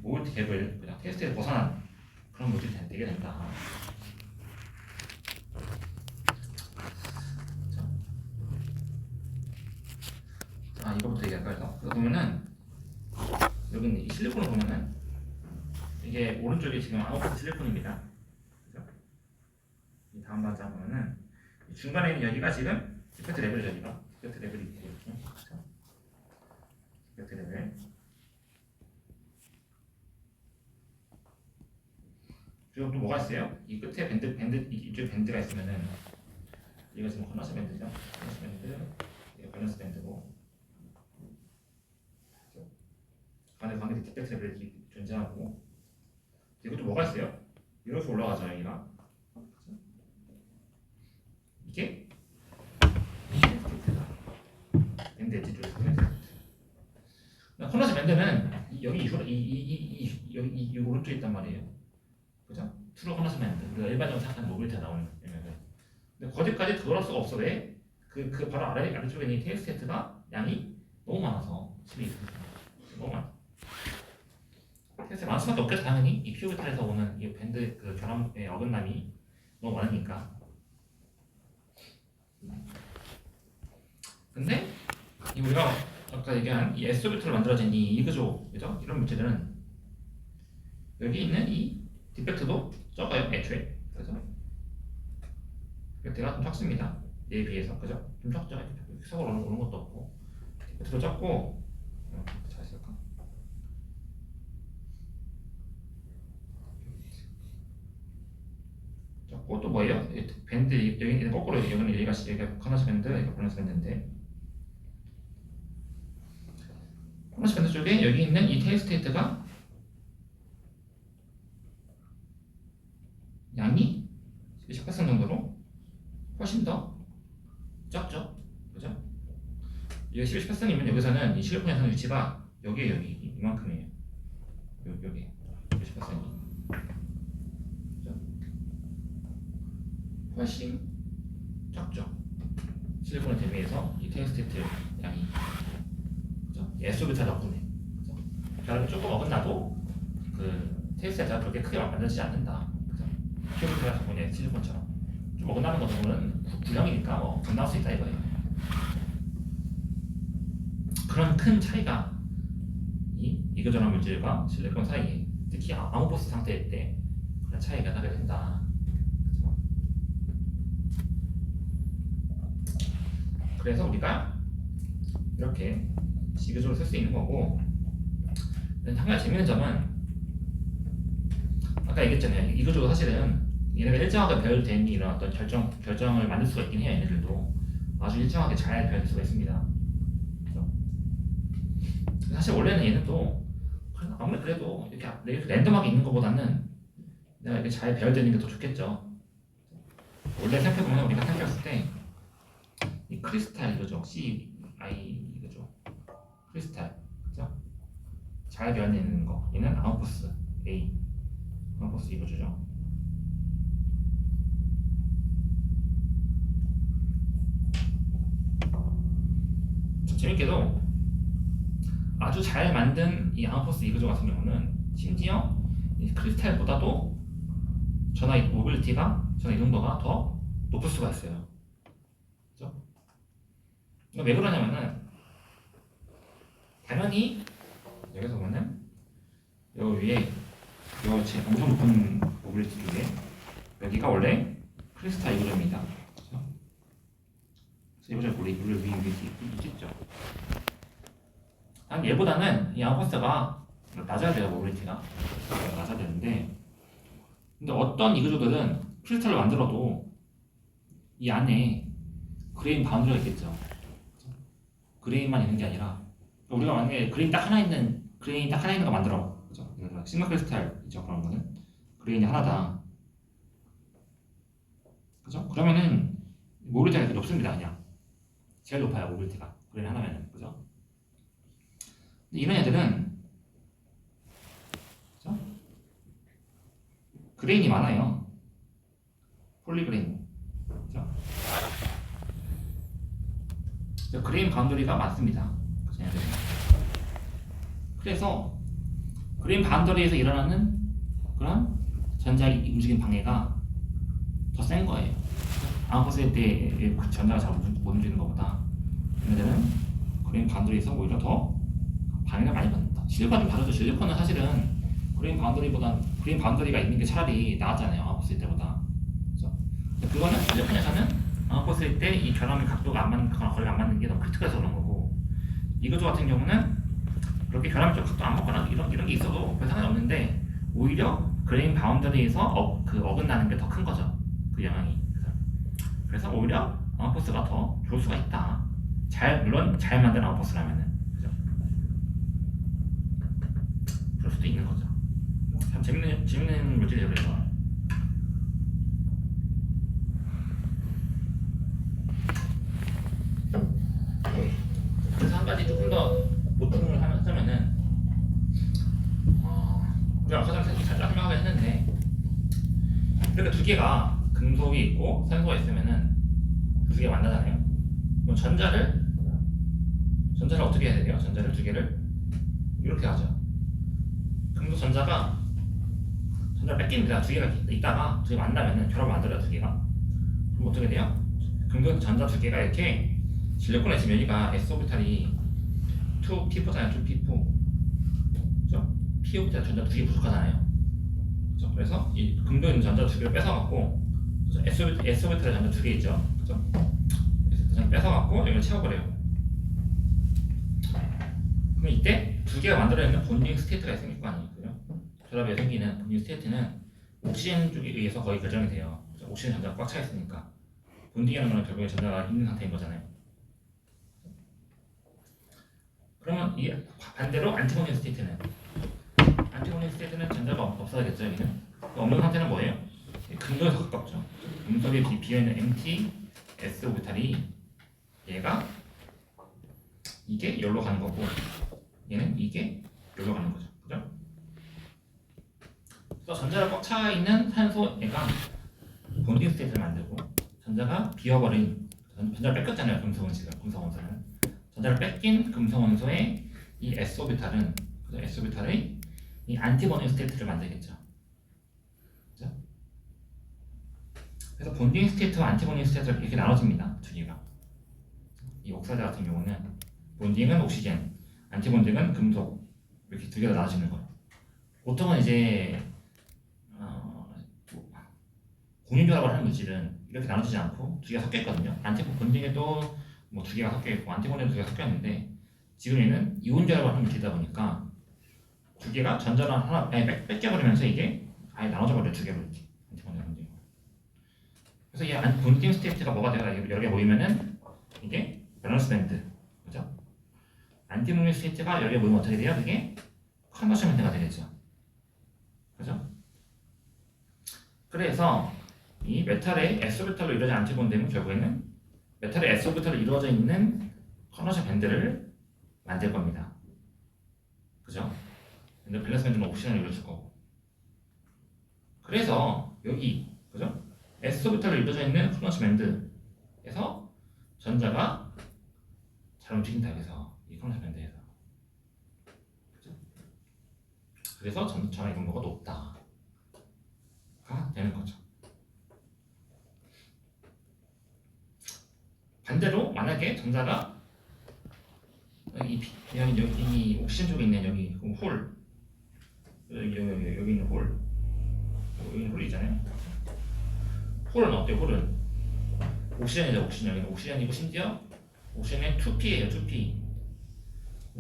모빌리티 갭을 그냥 테일 스테이트를 벗어난 그런 모델이 되게 된다. 이거부터 얘기할까요? 그래서 보면은 여기는 이 실리콘을 보면은 이게 오른쪽이 지금 아웃풋 실리콘입니다. 그죠? 이 다음 단자 보면은 중간에 있는 여기가 지금 디펙트 레벨이죠. 여기가 디펙트 레벨이 있고 이렇게 그렇죠? 디펙트 레벨. 그리고 또 뭐가 있어요? 이 끝에 이쪽에 밴드가 있으면은 이거 지금 커너스 밴드죠. 커너스 밴드, 이거 밸런스 밴드고 관계 디펙트 레벨이 존재하고 이것도 뭐가 있어요? 이렇게 올라가죠 여기가. 이게 밴드 엣지 쪽에서 커너스 밴드는 여기 여기 오른쪽에 있단 말이에요. 그죠? 트루 커너스 밴드 우리가 일반적으로 생각하는 모빌리티가 나오는 거면 근데 거기까지 들어갈 수가 없어. 왜? 그 바로 아래쪽에 있는 테일 스테이트가 양이 너무 많아서 집이 너무 많아. 테일 많을 수밖에 없겠죠. 당연히 이 P-오비탈에서 오는 이 밴드 그 결합의 어긋남이 너무 많으니까. 근데 우리가 아까 얘기한 이 S-오비탈로 만들어진 이 구조, 그죠? 이런 물질들은 여기 있는 이 디펙트도 적어요, 애초에. 그죠? 디펙트가 좀 적습니다. 얘에 비해서, 그죠? 좀 적죠. 속으로 오는 것도 없고. 디펙트도 적고, 잘 쓸까? 그것도 뭐예요? 밴드 여기 거꾸로 여기가 코너스 밴드, 여기가 밸런스 밴드인데 코너스 밴드 쪽에 여기 있는 이 테일 스테이트가 양이 18% 정도로 훨씬 더 적죠, 그죠? 이게 18%이면 여기서는 이 실리콘에서는 위치가 여기 이만큼이에요. 여기 18%이 훨씬 적죠. 실리콘에 대비해서 이 테일스테이트 양이 그죠? SOB타 덕분에 그죠? 결합이 조금 어긋나도 그 테일스테이트가 그렇게 크게 만들어지지 않는다. 그죠? 큐브타 덕분에 실리콘처럼 좀 어긋나는 것 정도는 구형이니까 좀 나올 수 있다 이거예요. 그런 큰 차이가 이 이거전화 물질과 실리콘 사이에 특히 아모포스 상태일 때 그런 차이가 나게 된다. 그죠? 그래서 우리가 이렇게 이거적으로 쓸 수 있는 거고, 한 가지 재밌는 점은 아까 얘기했잖아요. 이거적으로 사실은 얘네가 일정하게 배열된 이런 어떤 결정을 만들 수가 있긴 해요. 얘네들도 아주 일정하게 잘 배열될 수가 있습니다. 그죠? 사실 원래는 얘네도 아무리 그래도 이렇게 랜덤하게 있는 것보다는 내가 이렇게 잘 배열되는 게 더 좋겠죠. 원래 생각해보면 우리가 생각했을 때 이 크리스탈 이거죠. CI 이거죠. 크리스탈, 그죠? 잘 배열되는 거. 얘는 아웃포스 A, 아웃포스 이거죠. 재밌게도 아주 잘 만든 이 아웃포스 이거죠 같은 경우는 심지어 이 크리스탈보다도 전화 모빌리티가, 전화 이동도가 더 높을 수가 있어요. 그죠? 이거 왜 그러냐면은 당연히 여기서 보면 여기 위에 요 지금 엄청 높은 모빌리티 쪽에 여기가 원래 크리스탈 이거점입니다. 그죠? 그래서 이거점 우리 위에 있죠. 얘보다는 이 아웃포스가 낮아야 돼요. 모빌리티가 낮아야 되는데, 근데 어떤 이거조들은 크리스탈을 만들어도 이 안에 그레인 바운드리가 있겠죠. 그레인만 있는 게 아니라 우리가 만약에 그레인 딱 하나 있는 거 만들어, 그죠? 싱글 크리스탈 있죠. 그런 거는 그레인이 하나다, 그죠? 그러면은 모빌리티가 이렇게 높습니다. 그냥 제일 높아요. 모빌리티가 그레인 하나면은, 그죠? 이런 애들은 그죠? 그레인이 많아요. 폴리그레인, 그죠? 그레인 바운더리가 많습니다. 그래서 그레인 바운더리에서 일어나는 그런 전자의 움직임 방해가 더 센 거예요. 아웃포스 때 전자가 잘 못 움직이는 것보다 얘네들은 그레인 바운더리에서 오히려 더 방해를 많이 받는다. 실리콘은 좀 다르죠. 실리콘은 사실은 그레인 바운더리가 있는 게 차라리 나았잖아요. 아웃포스 때보다. 그렇죠? 그거는 실리콘에서는 아웃포스 때 이 결함의 각도가 안 맞는, 거리가 안 맞는 게 너무 크리티컬해서 그런 거고, 이거조 같은 경우는 그렇게 결함의 각도 안 맞거나 이런 게 있어도 별 상관이 없는데 오히려 그레인 바운더리에서 어긋나는 게 더 큰 거죠. 그 영향이. 그래서 오히려 아웃포스가 더 좋을 수가 있다. 물론 잘 만든 아웃포스라면은. 그럴 수도 있는 거죠. 참 재밌는 물질이에요. 그래서 한 가지 조금 더 보충을 하자면은 우리가 아까 전에 잘 설명하긴 했는데, 이렇게 두 개가 금속이 있고 산소가 있으면은 두 개가 만나잖아요. 그럼 전자를 어떻게 해야 돼요? 전자를 두 개를 이렇게 하죠. 금속 전자를 뺏깁니다. 두 개가 있다가 두 개가 만나면은 결합을 만들어요. 두 개가. 그럼 어떻게 돼요? 금속 전자 두 개가 이렇게 실리콘에 있으면 여기가 S 오비탈이 2p4잖아요. 2p4. 그죠? p 오비탈 전자 두 개 부족하잖아요. 그죠? 그래서 이 금도에 있는 전자 두 개를 뺏어갖고, S 오비탈의 전자 두 개 있죠. 그죠? 그래서 뺏어갖고 여기를 채워버려요. 그럼 이때 두 개가 만들어내는 본딩 스테이트가 생길 거 아니에요. 결합에 생기는 본딩 스테이트는 옥시젠 쪽에 의해서 거의 결정이 돼요. 옥시전 전자가 꽉 차 있으니까 본딩이라는 건 결국에 전자가 있는 상태인 거잖아요. 그러면 이 반대로 안티모니 스테이트는 전자가 없어야겠죠. 여기는 없는 상태는 뭐예요? 금속에 가깝죠. 금속에 비어있는 MT S 오비탈이 얘가 이게 열로 가는 거고 얘는 이게 열로 가는 거죠. 그죠? 그래서 전자가 꽉 차 있는 산소 얘가 본딩 스테이트를 만들고 전자가 비어버린 전자를 뺏겼잖아요. 금속 원소는 전자를 뺏긴 금속 원소의 이 S 오비탈은 S 오비탈의 이 안티본딩 스테이트를 만들겠죠. 그죠? 그래서 본딩 스테이트와 안티본딩 스테이트가 이렇게 나눠집니다. 두 개가. 이 옥사이드 같은 경우는 본딩은 옥시젠, 안티본딩은 금속 이렇게 두 개가 나눠지는 거예요. 보통은 이제 공유결합을 하는 물질은 이렇게 나눠지지 않고 두 개가 섞여 있거든요. 안티본딩에도 뭐 두 개가 섞여 있고 안티본딩에도 두 개가 섞여 있는데 지금 얘는 이온 결합을 하는 물질이다 보니까 두 개가 전자를 하나 뺏겨버리면서 이게 아예 나눠져 버려요. 두 개로 이렇게 안티본딩. 그래서 이 본딩 스테이트가 뭐가 되나 여러 개 모이면은 이게 밸런스 밴드, 그죠? 안티본딩 스테이트가 여러 개 모이면 어떻게 돼요? 이게 컨버션 밴드가 되겠죠. 그죠? 그래서 이 메탈의 S오비탈로 이루어진 안티본딩은 결국에는 메탈의 S오비탈로 이루어져 있는 컨버션 밴드를 만들 겁니다. 그죠? 근데 밸런스 밴드는 옥시전을 이루어질 거고. 그래서 여기 그죠? S오비탈로 이루어져 있는 컨버션 밴드에서 전자가 잘 움직인다. 그래서 이 컨버션 밴드에서 그죠? 그래서 전하 이동도가 높다가 되는 거죠. 반대로 만약에 전자가 여기 옥시전 쪽에 있는 여기 홀 여기 있는 홀 여기 있는 홀이 있잖아요. 홀은 어때요? 홀은 옥시전이죠. 여기는 옥시전이고 심지어 옥시전은 2P예요. 2P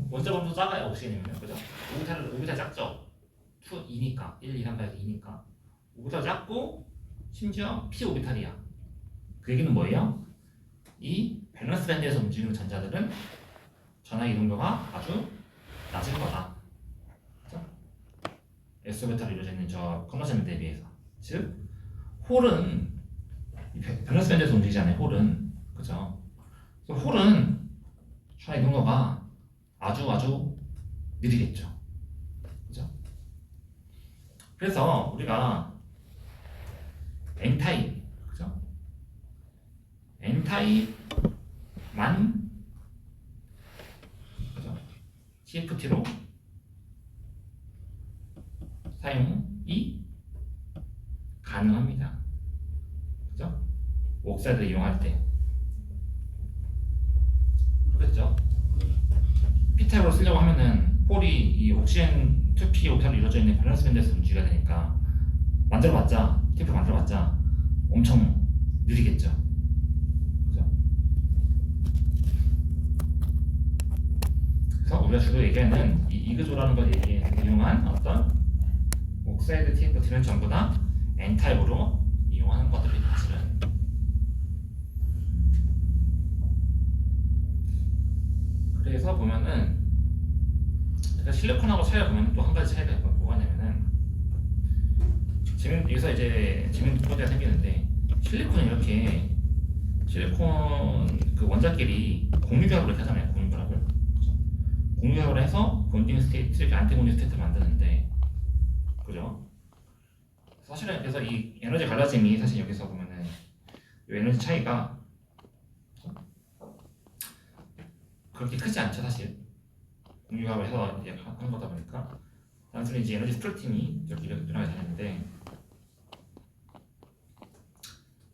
원자번도 작아요. 옥시전이면 그죠? 오비탈 작죠? 2니까 1, 2, 3, 4에서 2니까 오비탈 작고 심지어 P 오비탈이야. 그 얘기는 뭐예요? 이 밸런스 밴드에서 움직이는 전자들은 전하 이동도가 아주 낮을 거다. 그렇죠? S 오비탈로 이루어져 있는 저 컨버션 밴드에 비해서. 즉 홀은 밸런스 밴드에서 움직이잖아요. 홀은 그죠? 그래서 홀은 전하 이동도가 아주 느리겠죠. 그죠? 그래서 우리가 N타입 그죠? N타입만 그죠? TFT로 사용이 가능합니다. 그죠? 옥사이드를 이용할 때 그렇겠죠? P타입으로 쓰려고 하면은 홀이 이 옥시젠 2P 옥타로 이루어져 있는 밸런스 밴드에서 움직여야 되니까 TF 만들어봤자 엄청 느리겠죠. 그죠? 그래서 우리가 주로 얘기하는 이 이그조라는 걸 이용한 어떤 옥사이드 TFT는 전부 다 N타입으로 이용하는 것들이 사실은. 그래서 보면은 실리콘하고 차이를 보면 또 한 가지 차이가 뭐가 있냐면은 여기서 이제 재밌는 문제가 생기는데 실리콘 그 원자끼리 공유결합을 이렇게 하잖아요. 공유결합을 해서 본딩 스테이트, 이렇게 안티본딩 스테이트를 만드는데 그죠? 사실은 그래서 이 에너지 갈라짐이 사실 여기서 보면은 이 에너지 차이가 그렇게 크지 않죠. 사실 공유결합을 해서 이제 하는 거다 보니까 단순히 이제 에너지 스플리팅이 이렇게 일어나게 되는데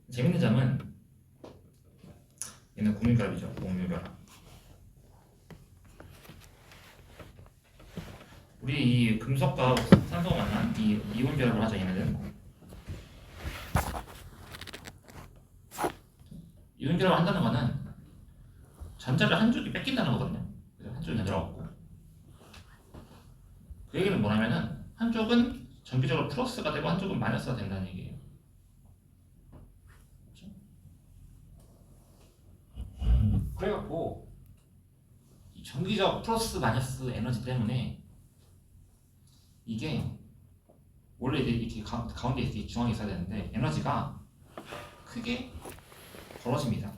재밌는 점은 얘는 공유결합이죠. 공유결합. 우리 이 금속과 산소가 만난 이 이온 결합을 하죠. 얘네는 이온 결합을 한다는 거는 전자를 한쪽이 뺏긴다는 거거든요. 그래서 한쪽이 전자가 없고 그 얘기는 뭐냐면은 한쪽은 전기적으로 플러스가 되고 한쪽은 마이너스가 된다는 얘기예요. 그래갖고 이 전기적 플러스 마이너스 에너지 때문에 이게 원래 이렇게 가운데 이렇게 중앙에 있어야 되는데 에너지가 크게 벌어집니다.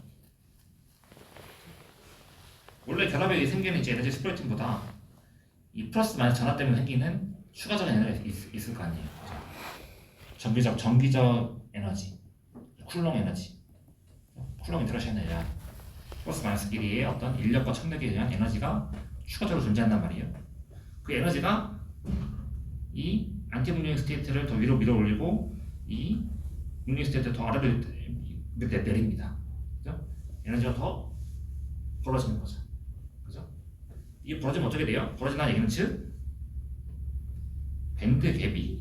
원래 결합에 생기는 이제 에너지 스프레이팅보다 이 플러스 마이너스 전압 때문에 생기는 추가적인 에너지가 있을 거 아니에요. 전기적 에너지, 쿨롱 에너지, 쿨롱 인터랙션 에너지, 플러스 마이너스끼리의 어떤 인력과 청력에 의한 에너지가 추가적으로 존재한단 말이에요. 그 에너지가 이 안티문링 스테이트를 더 위로 밀어 올리고 이 문링 스테이트를 더 아래로 내립니다. 그죠? 에너지가 더 벌어지는 거죠. 그죠? 이게 벌어지면 어떻게 돼요? 벌어진다는 얘기는 즉 밴드 갭이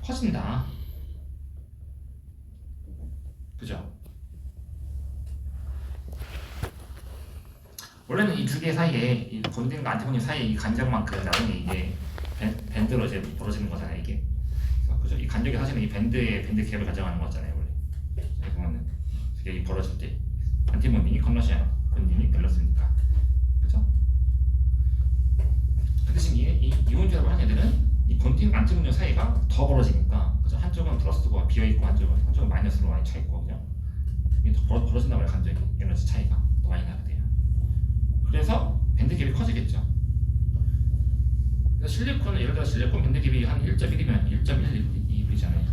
커진다. 그죠? 원래는 이 두 개 사이에 이 본딩과 안티본딩 사이에 이 간격만큼 나중에 이게 밴드로 이제 벌어지는 거잖아요. 이게 그죠? 이 간격이 사실은 이 밴드 갭을 가져가는 거잖아요. 원래 여기 보면은 이게 이 벌어질 때 안티본딩이 컨버션, 본딩이 밸런스니까. 그죠? 그 대신 이 이온주라고 하는 애들은 이 본딩 안티본딩 사이가 더 벌어지니까, 그죠? 한쪽은 플러스고 비어 있고 한쪽은 마이너스로 많이 차 있고, 그죠? 이게 더 벌어진다고 해요. 간격이 에너지 차이가 더 많이 나게 돼요. 그래서 밴드 갭이 커지겠죠. 그래서 실리콘은 예를 들어 실리콘 밴드 갭이 한 1.1이면 1.12이잖아요.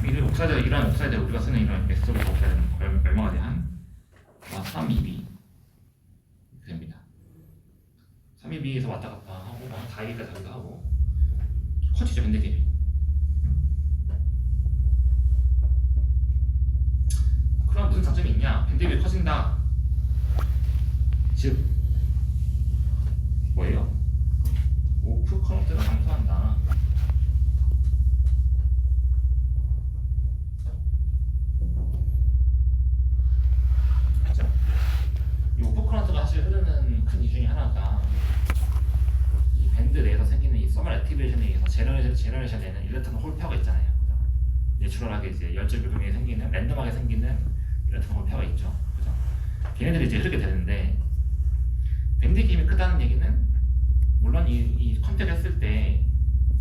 이런 옥사이드 우리가 쓰는 이런 엑스트로 옥사이드는 얼마가 돼? 한 3EB 됩니다. 3EB에서 왔다 갔다 하고 4EB까지 가기도 하고 커지죠, 밴드 갭이. 그럼 무슨 장점이 있냐? 밴드 갭이 커진다. 즉 뭐예요? 오프 커런트가 감소한다. 그렇죠? 이 오프 커런트가 사실 흐르는 큰 이유 중에 하나가 이 밴드 내에서 생기는 이 서멀 액티베이션에 의해서 제너레이션 되는 일렉트론 홀 페어가 있잖아요. 그죠? 내추럴하게 이제 열적 요동에 생기는 랜덤하게 생기는 일렉트론 홀 페어가 있죠. 그죠? 걔네들이 이제 흐르게 되는데, 밴드 갭이 크다는 얘기는 물론 이 컨택 했을 때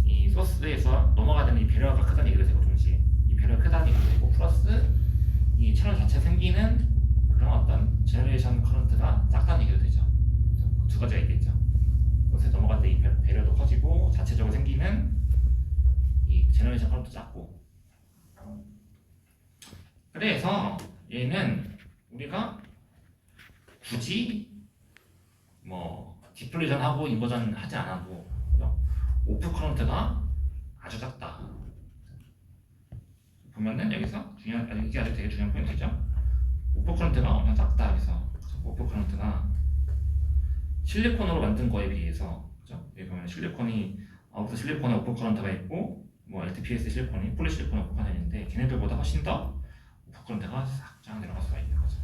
이 소스에서 넘어가야 되는 이 배려가 크다는 얘기도 되고, 동시에 이 배려가 크다는 얘기도 되고, 플러스 이 채널 자체에 생기는 그런 어떤 제너레이션 커런트가 작다는 얘기도 되죠. 두 가지가 있겠죠. 그것에 넘어갈 때 이 배려도 커지고 자체적으로 생기는 이 제너레이션 커런트도 작고. 그래서 얘는 우리가 굳이 뭐 디플레이션하고 인버전 하지 않아도 오프 커런트가 아주 작다. 보면은 여기서 이게 아주 되게 중요한 포인트죠. 오프 커런트가 엄청 작다. 그래서 오프 커런트가 실리콘으로 만든 거에 비해서, 그죠? 여기 보면 실리콘이 아웃풋 실리콘에 오프 커런트가 있고, 뭐 LTPS 실리콘이 폴리실리콘에 오프 커런트가 있는데 걔네들보다 훨씬 더 오프 커런트가 싹 내려갈 수가 있는 거죠.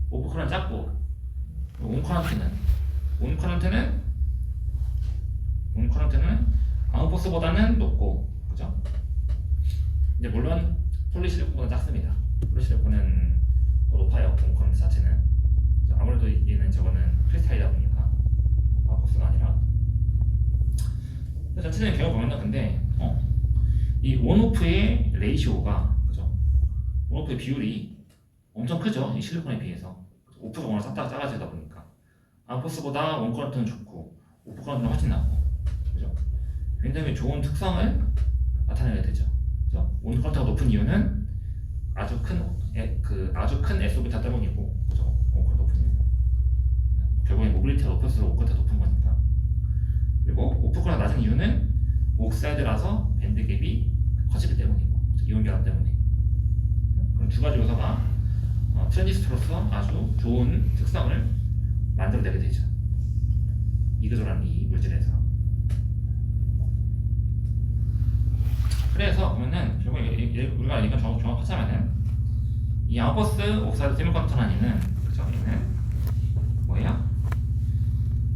오프 커런트 작고, 온 커런트는 아웃포스보다는 높고, 그죠? 이제 물론 폴리실리콘보다 작습니다. 폴리실리콘은 더 높아요. 온 커런트 자체는. 아무래도 얘는 저거는 크리스탈이다 보니까 아웃포스가 아니라. 전체적인 경우 보면은 근데 이 온오프의 레이시오가, 그죠? 온오프의 비율이 엄청 크죠. 이 실리콘에 비해서. 오프가 워낙 작아지다 보니까 아웃포스보다 온 커런트는 좋고 오프 커런트는 훨씬 낫고, 그죠? 굉장히 좋은 특성을 나타내게 되죠. 그죠? 온 커런트가 높은 이유는 아주 큰 SOB타 때문이고, 그죠? 온 커런트 높은 이유. 결국엔 모빌리티가 높을수록 온 커런트가 높은 거니까. 그리고 오프 커런트가 낮은 이유는 옥사이드라서 밴드 갭이 커지기 때문이고, 이온 결합 때문에. 그런 두 가지 요소가 트랜지스터로서 아주 좋은 특성을 만들어내게 되죠. 이그조라는 이 물질에서. 그래서 보면은 결국 우리가 이건 정확하자면은 이 아웃버스 옥사이드 세미컨덕터라는 얘는, 그죠? 얘는 뭐예요?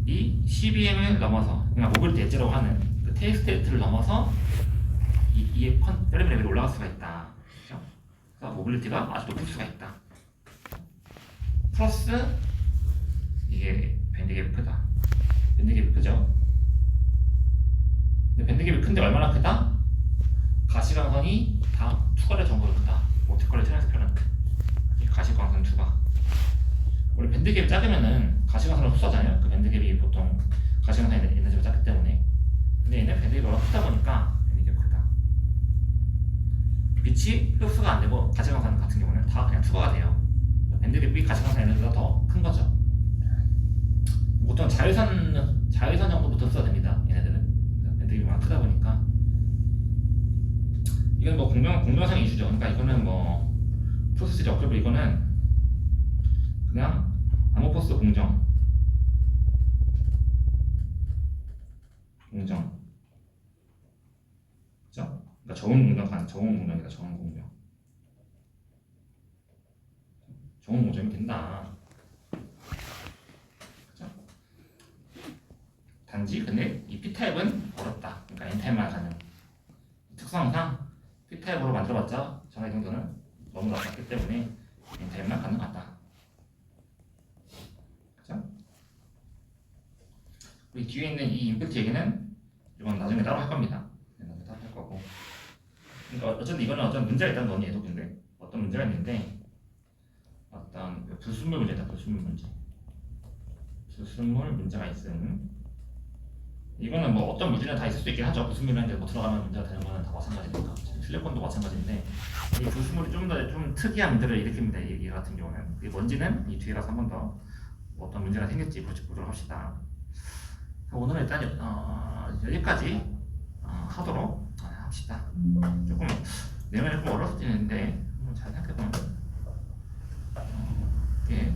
이 CBM을 넘어서, 그러니까 모빌리티 엣지라고 하는 그 테이스테이트를 넘어서 이의 셀럽 레벨이 올라갈 수가 있다. 그렇죠? 그래서 모빌리티가 아주 높을 수가 있다. 플러스 이게 밴드갭이 크다. 밴드갭이 크죠? 근데 밴드갭이 큰데 얼마나 크다? 가시광선이 다 투과될 정도로 크다. 오티컬의 트랜스페런트 가시광선 투과. 원래 밴드갭이 작으면은 가시광선을 흡수하잖아요. 그 밴드갭이 보통 가시광선 에너지가 작기 때문에. 근데 얘는 밴드갭이 워낙 크다 보니까 밴드갭이 크다. 빛이 흡수가 안 되고 가시광선 같은 경우는 다 그냥 투과가 돼요. 밴드갭이 가시광선 에너지가 더 큰 거죠. 보통 자외선 정도부터 흡수가 됩니다. 얘네들은 밴드갭이 워낙 크다 보니까. 이건 뭐 공명상 이슈죠. 그러니까 이거는 뭐 프로세스 역결부 이거는 그냥 아모포스 공정 그죠? 그러니까 저온 공정이다. 저온 공정이 된다. 그죠? 단지 근데 이 P타입은 어렵다. 그러니까 N타입만 가능. 특성상 P타입으로 만들어봤자 전화 정도는 너무 낮았기 때문에 N타입만 가능하다. 그죠? 우리 뒤에 있는 이 임팩트 얘기는 이건 나중에 따로 할 겁니다. 나중에 따로 할 거고. 그러니까 어쨌든 이거는 어떤 문제가 있다는 거니 얘도 근데 어떤 문제가 있는데 어떤 불순물 문제다. 불순물 문제가 있음. 이거는 뭐 어떤 물질이나 다 있을 수 있긴 하죠. 불순물이라는 뭐 들어가면 문제가 되는 거는 다 마찬가지니까. 실리콘도 마찬가지인데 이 불순물이 좀 특이한 문제를 일으킵니다. 이 같은 경우는. 이 먼지는 이 뒤에 가서 한 번 더 어떤 문제가 생길지 보도록 합시다. 오늘은 일단 여기까지 하도록 합시다. 조금 내용이 좀 어려워지는데 잘 생각해보면 이게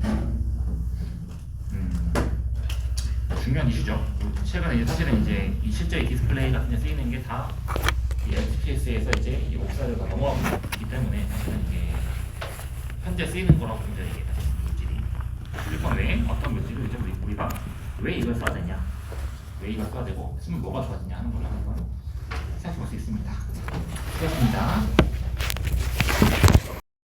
중요한 이슈죠. 최근에 이제 사실은 이제 이 실제 디스플레이 같은 데 쓰이는 게 다 이 LTPS에서 이제 이 옥사이드가 넘어가고 있기 때문에 사실은 이게 현재 쓰이는 거라고 이제 물질이 실리콘 외에 어떤 물질을 이제 우리가 왜 이걸 써야 되냐, 왜 이걸 써야 되고 쓰면 뭐가 좋아지냐 하는 걸로 한번 생각해 볼 수 있습니다. 수고하셨습니다.